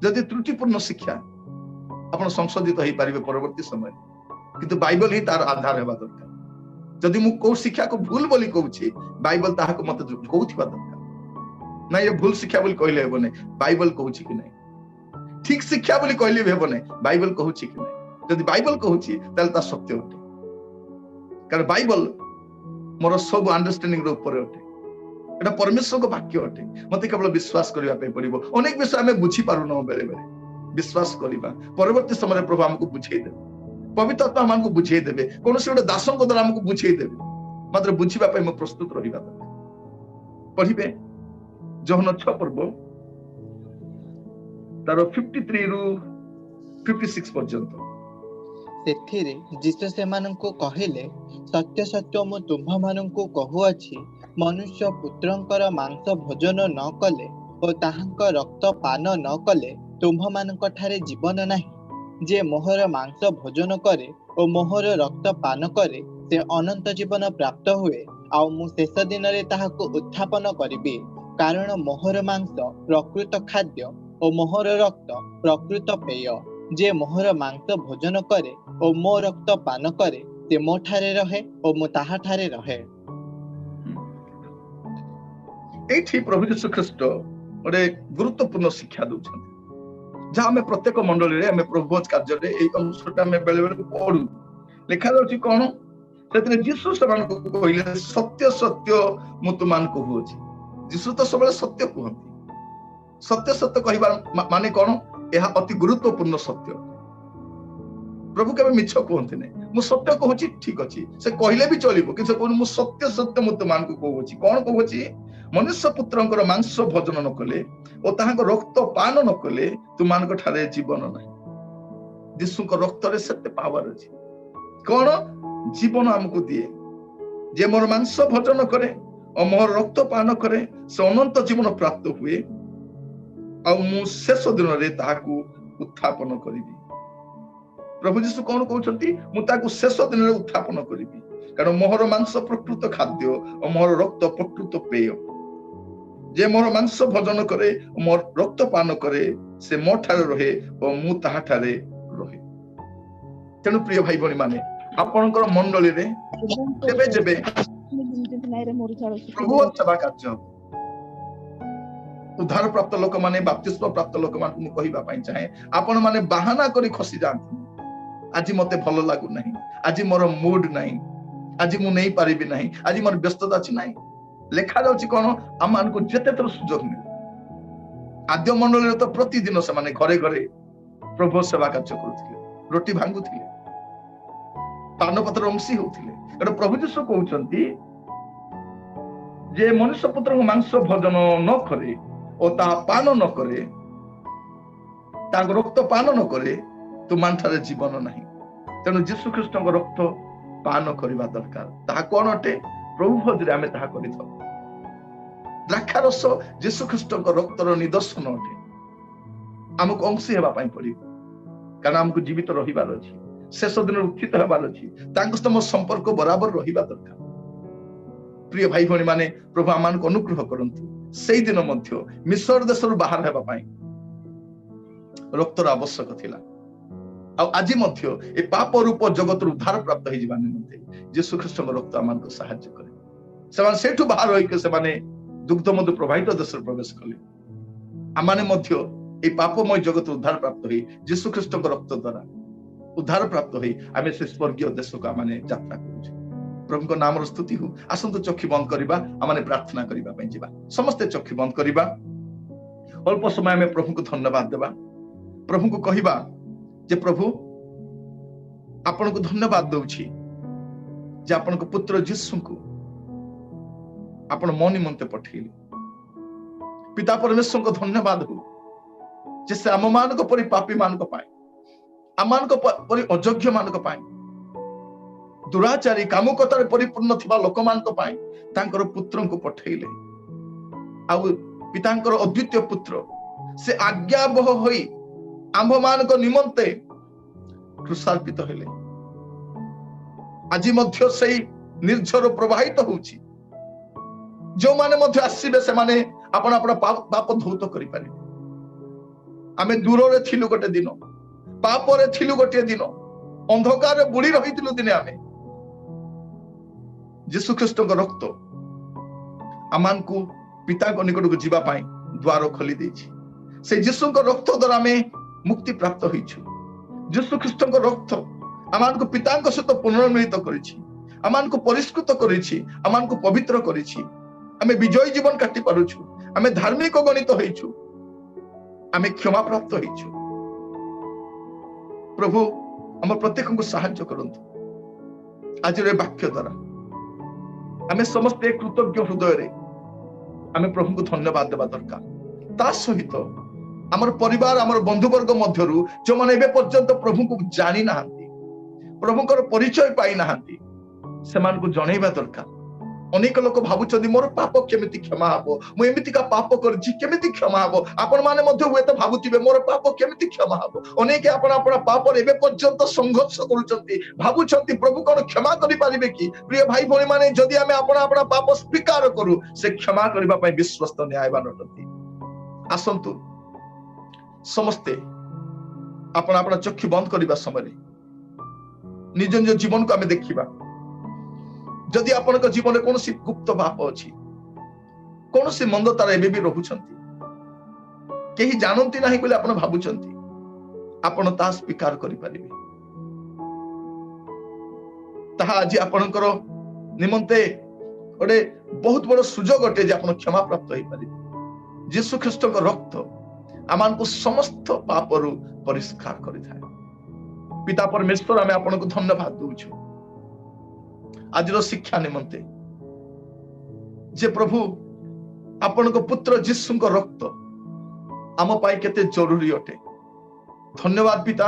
Speaker 1: जदि त्रुटिपूर्ण शिक्षा आपण संशोधित होई पारिबे परवर्ती समय किंतु बाइबल ही तार आधार हेबा दरकार जदि मु को शिक्षा को भूल बोली कहूछि बाइबल ताहा को मते कहउथिबा दरकार ना ये भूल शिक्षा बोली कहले हेबो नै बाइबल कहूछि कि नै ठीक शिक्षा बोली कहले हेबो नै बाइबल कहूछि कि नै जदि बाइबल कहूछि ताले ता सत्य होते कारण बाइबल मोर सब अंडरस्टैंडिंग रो ऊपर होते एटा परमेश्वर को वाक्य होते मते केवल विश्वास करिवा पे पड़िबो अनेक विषय हमें बुझी पारु न बेले बेले विश्वास करिबा परवर्ती समय प्रभु हमको बुझेई देबे पवित्र आत्मा हमको बुझेई देबे कोनोसी गोटे दासन को द्वारा हमको बुझेई देबे मात्र बुझीबा पे हम प्रस्तुत रहिबा पढिबे जहन 6 पर्व तार 53 रु 56 पर्यंत
Speaker 3: सेथिरे जीसस सेमानंको कहिले सत्य सत्य मु तुम्हा मानंको कहूअछि मनुष्य पुत्रंकर मांस भोजन न कले और ताहांक रक्त पान न कले तुम्ह मानंक ठारे जीवन नाही जे मोहर मांस भोजन करे और मोहर रक्त पान करे से अनंत जीवन प्राप्त हुए आ मु शेष दिन रे ताहाको उत्थापन करिबे कारण मोहर मांस प्रकृत खाद्य और मोहर रक्त प्रकृत पेय जे मोहर मांस भोजन करे और मो रक्त पान करे से मो ठारे रहे और मु ताहा ठारे रहे
Speaker 1: एठी प्रभु यीशु ख्रीष्ट गोटे गुरुत्वपूर्ण शिक्षा दउछन जहाँ हमें प्रत्येक मंडली रे हमें प्रभुज कार्य रे एई अंशटा हमें बेले बेले पढु लिखा जाउछि कोन सेतरे यीशु समान को कहिले सत्य सत्य मु तुमान को होछि यीशु तो सबले सत्य कहंती सत्य सत्य कहिबा माने कोन एहा अति गुरुत्वपूर्ण सत्य प्रभु केबे मिछ कहंती नै मु सत्य कहूछि ठीक अछि से कहिले भी चलिबो कि से कोन मु सत्य सत्य मु तुमान को कहूछि कोन कहूछि मनुष्य पुत्रंकर मांस भोजन न कले और ताहांक रक्त पान न कले तुमानक ठारे जीवन नाही यीशुक रक्त रे सत्य पावर अछि कोन जीवन हमको दिए जे मोर मांस भोजन करे और मोर रक्त पान करे से अनंत जीवन प्राप्त हुए आ मु शेष दिन रे ताहाकू उत्थापन करिबी। प्रभु जीशु कौन कहउछंती मु ताकू शेष दिन रे उत्थापन करिबी, कारण मोहर मांस प्रकृत खाद्य और मोहर रक्त प्रकृत पेय। जे मोर मांस भोजन करे मोर रक्त पान करे से मो ठारे रहे और मु ताहा ठारे रहे। तेणु प्रिय भाई भणी माने आपनकर मंडली रे जेबे जेबे प्रभु सेवा कार्य उद्धार प्राप्त लोक माने बाप्तिस्म प्राप्त लोक मान मु कहिबा पई चाहे आपण माने बहाना करी खसी जांती, आज मते भलो लागु नहीं, आज मोर मूड नहीं, आज मु नहीं पारिबी नहीं, आज मोर व्यस्तता अछि नहीं। लेखा जाउछि कोन आमान को जेते तर सुजोग मिले। आद्य मंडली तो प्रतिदिन से माने घरे घरे प्रभु सेवा कार्य करुथिले, रोटी भांगुथिले, पान पत्र अंशी होउथिले। एटा प्रभु जीशु कहउचंती जे मनुष्य पुत्र को मांस भोजन न करे और ता पान न करे, ता रक्त पान न करे तो मानठारे जीवन नहीं। तेणु जीशु ख्रीष्ट रक्त पान करबा दरकार। ताहा कोन अटे? प्रभु भोजरे आमे ताहा करिथौ। द्राक्षारस जीशु ख्रीष्ट रक्तर निदर्शन अटे। आमको अंशी हेबा पई पड़ी, कारण आमको जीवित रहिबार अछि, शेष दिन उत्थित हेबार अछि, तांको सम संपर्क बराबर रहिबा दरकार। प्रिय भाई भणी माने प्रभु आमान को अनुग्रह करंतु सेई दिन मध्य मिस्र देशर बाहर हेबा पई रक्तर आवश्यक थिला। आज मध्य ए पाप रूप जगत उद्धार प्राप्त हो जीवा निमंते यीशु ख्रीष्ट रक्त आमान को सहायता करे। सेमान सेठु बाहर होइके सेमाने दुग्ध मधु प्रवाहित देश प्रवेश कले। आमाने मध्य ए पापमय जगत उद्धार प्राप्त होई यीशु ख्रीष्ट रक्त द्वारा उद्धार प्राप्त होई आमे से स्वर्गीय देश को आमाने यात्रा करू। प्रभु को नाम स्तुति हो। आसंतु चक्षु बंद करबा, आमाने प्रार्थना करबा पई जीवा। समस्त चक्षु बंद करबा, अल्प समय में प्रभु को धन्यवाद देबा। प्रभु को कहिबा जे प्रभु आपण को धन्यवाद दउछि जे आपण को पुत्र यीशु को आपण मो निमंते पठेले। पिता परमेश्वर को धन्यवाद हो जे से आम मान को परि पापी मान को पाए, आमान को परि अयोग्य मान को पाए, दुराचारी कामुकतार परिपूर्ण थिबा लोक मान को पाए तांकर पुत्र को पठेले। आ पितांकर अद्वितीय पुत्र से आज्ञाबह होई आंभ मान को निमंते क्रूसार्पित हेले। आज मध्य से निर्झर प्रवाहित होउछि। जो माने मध्य आसीबे से माने आपण आपण पाप धौत करि पारिबे। आमे दूर रे थिलु गोटे दिन, पाप रे थिलु गोटे दिन, अंधकार रे बुड़ी रहिथिलु दिने आमे यीशु ख्रीष्ट को रक्त आमान को पिता को निकट को जीवा पाए द्वार खोली देछि। से यीशु को रक्त द्वारा हमें मुक्ति प्राप्त होइछु। यीशु ख्रीष्ट को रक्त आमान को पिता को सहित पुनर्मिलित करिछि, आमान को परिष्कृत करिछि, आमान को पवित्र करिछि। आमे विजय जीवन काटि पारुछु, आमे धार्मिक गणित होइछु, आमे क्षमा प्राप्त होइछु। प्रभु हम प्रत्येक को सहायता करंतु। आज रे वाक्य द्वारा आमे समस्त कृतज्ञ हृदय रे आमे प्रभु को धन्यवाद देबा दरकार। ता सहित आमर परिवार आमर बंधुवर्ग मध्यरु जो माने एबे पर्यंत प्रभु को जानी नाहंती, प्रभु को परिचय पाई नाहंती, सेमान को जणैबा दरकार। अनेक लोक भाबुचंदी मोर पाप केमिति क्षमा हबो, मु एमिति का पाप करछि केमिति क्षमा हबो। आपण माने मध्य हुए त भाबुतिबे मोर पाप केमिति क्षमा हबो। अनेक आपण आपण पाप रे एबे पर्यंत संघर्ष करूचंती, भाबुचंती प्रभु कोन क्षमा करि पारिबे कि। प्रिय भाई भणी माने जदि आमे आपण आपण पाप स्वीकार करू से क्षमा करिबा पई विश्वस्त न्यायवान अटंती। आसंतु समस्ते आपण आपण चक्षु बंद करिबा समय निज निज जीवन को आमे देखिबा। जदि आपण को जीवन में कोनोसी गुप्त पाप अछि, कोनोसी मंदतार एबे भी रहुछंती, केही जानंती नाही बोले आपण भाबुचंती, आपण ता स्वीकार करि परिबे। ताहा आज आपणकर निमंते ओडे बहुत बड़ सुजोग अटे जे आपण क्षमा प्राप्त होई परिबे। यीशु ख्रीष्ट को रक्त आमान को समस्त पापरु परिष्कार करिथाय। पिता परमेश्वर आमे आपण को धन्यवाद दउछु आज शिक्षा निमंते जे प्रभु आपण को पुत्र यीशु को रक्त आम पाई केते जरूरी अटे। धन्यवाद पिता,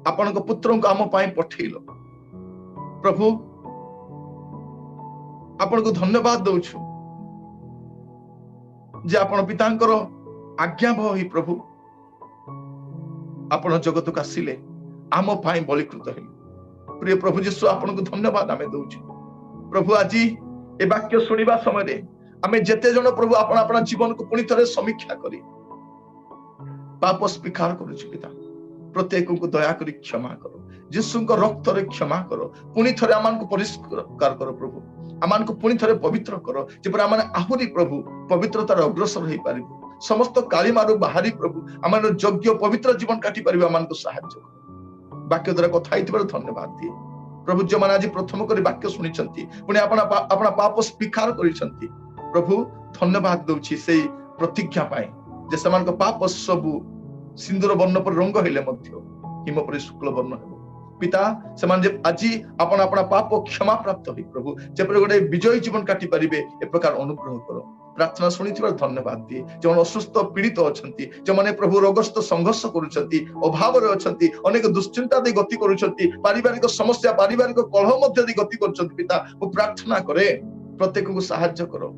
Speaker 1: आपण को पुत्र को आम पाई पठेलो। प्रभु आपण को धन्यवाद दउछु जे आपण पितांकर आज्ञावह ही प्रभु आपण जगत को आसिले आम पाई बलिकृत हेले। प्रिय प्रभु जीशु आपण को धन्यवाद आमे दउछु प्रभु। आज ए वाक्य सुनिबा समय रे आमे जेते जण प्रभु आपण आपण जीवन को पुनि थरे समीक्षा करी पाप स्वीकार करूछु पिता। प्रत्येक को दया करी क्षमा करो, यीशु को रक्त रे क्षमा करो, पुनि थरे आमान को परिष्कार करो प्रभु, आमान को पुनि थरे पवित्र करो जेपर आमान आहुरी प्रभु पवित्रतार अग्रसर होई पारिबो। समस्त काली मारु बाहरी प्रभु आमान योग्य पवित्र जीवन काटी पारिबो आमान को सहायता करो। वाक्य द्वारा कथा हितबार धन्यवाद दिए प्रभु। जो माने आज प्रथम करी वाक्य सुनिचंती पुनि अपना पाप स्वीकार करिसंती प्रभु, धन्यवाद दउछि सेई प्रतिज्ञा पाए जे समान को पाप सबु सिंदूर वर्ण पर रंग हेले मध्य हिम पर शुक्ल वर्ण हेबो। पिता समान जे आज आपण अपना पाप क्षमा प्राप्त होई प्रभु जेपर गोटे विजयी जीवन काटी परिबे ए प्रकार अनुग्रह करो। प्रार्थना सुनिथिबार धन्यवाद दिए। जो असुस्थ पीड़ित अछंती, जो माने प्रभु रोगस्थ संघर्ष करूछंती, अभाव रे अछंती, अनेक दुश्चिंता दे गति करूछंती, पारिवारिक समस्या पारिवारिक कलह मध्य दे गति करूछंती पिता, वो प्रार्थना करे प्रत्येक को सहायता करो।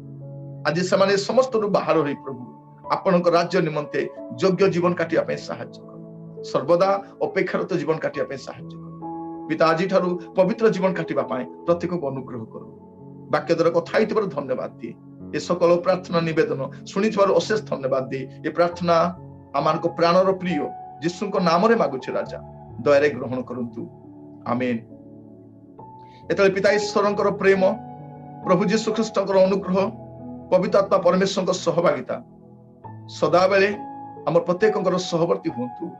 Speaker 1: आज समान समस्त रु बाहर होई प्रभु आपनक राज्य निमंते योग्य जीवन काटिया पे सहायता करो। सर्वदा अपेक्षारत जीवन काटिया पे सहायता करो पिता। आज ठारू पवित्र जीवन काटिबा पाए प्रत्येक को अनुग्रह करो। वाक्य द्वारा कथा हितबार धन्यवाद दिए। ए सकल प्रार्थना निवेदन सुनिथिबार अशेष धन्यवाद दिए। ए प्रार्थना आमान को प्राणर प्रिय यीशु को नाम रे मागुछे राजा, दयारे ग्रहण करंतु आमेन। एतले पिता ईश्वरंकर प्रेम, प्रभु यीशु ख्रीष्टंकर अनुग्रह, पवित्र आत्मा परमेश्वरंकर सहभागिता सदा बेले हमर प्रत्येकंकर सहवर्ती हुंतु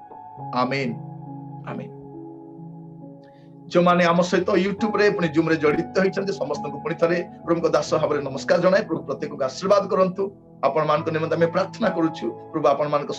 Speaker 1: आमेन आमेन। जो माने आम सहित यूट्यूब रे पुनि जूम रे जड़ित होइछन्ते समस्त को पुनि थरे प्रभु को दास भाबरे नमस्कार जणाय। प्रभु प्रत्येक को आशीर्वाद करंतु। आपण मान को निमंत में प्रार्थना करूछु प्रभु आपण मान को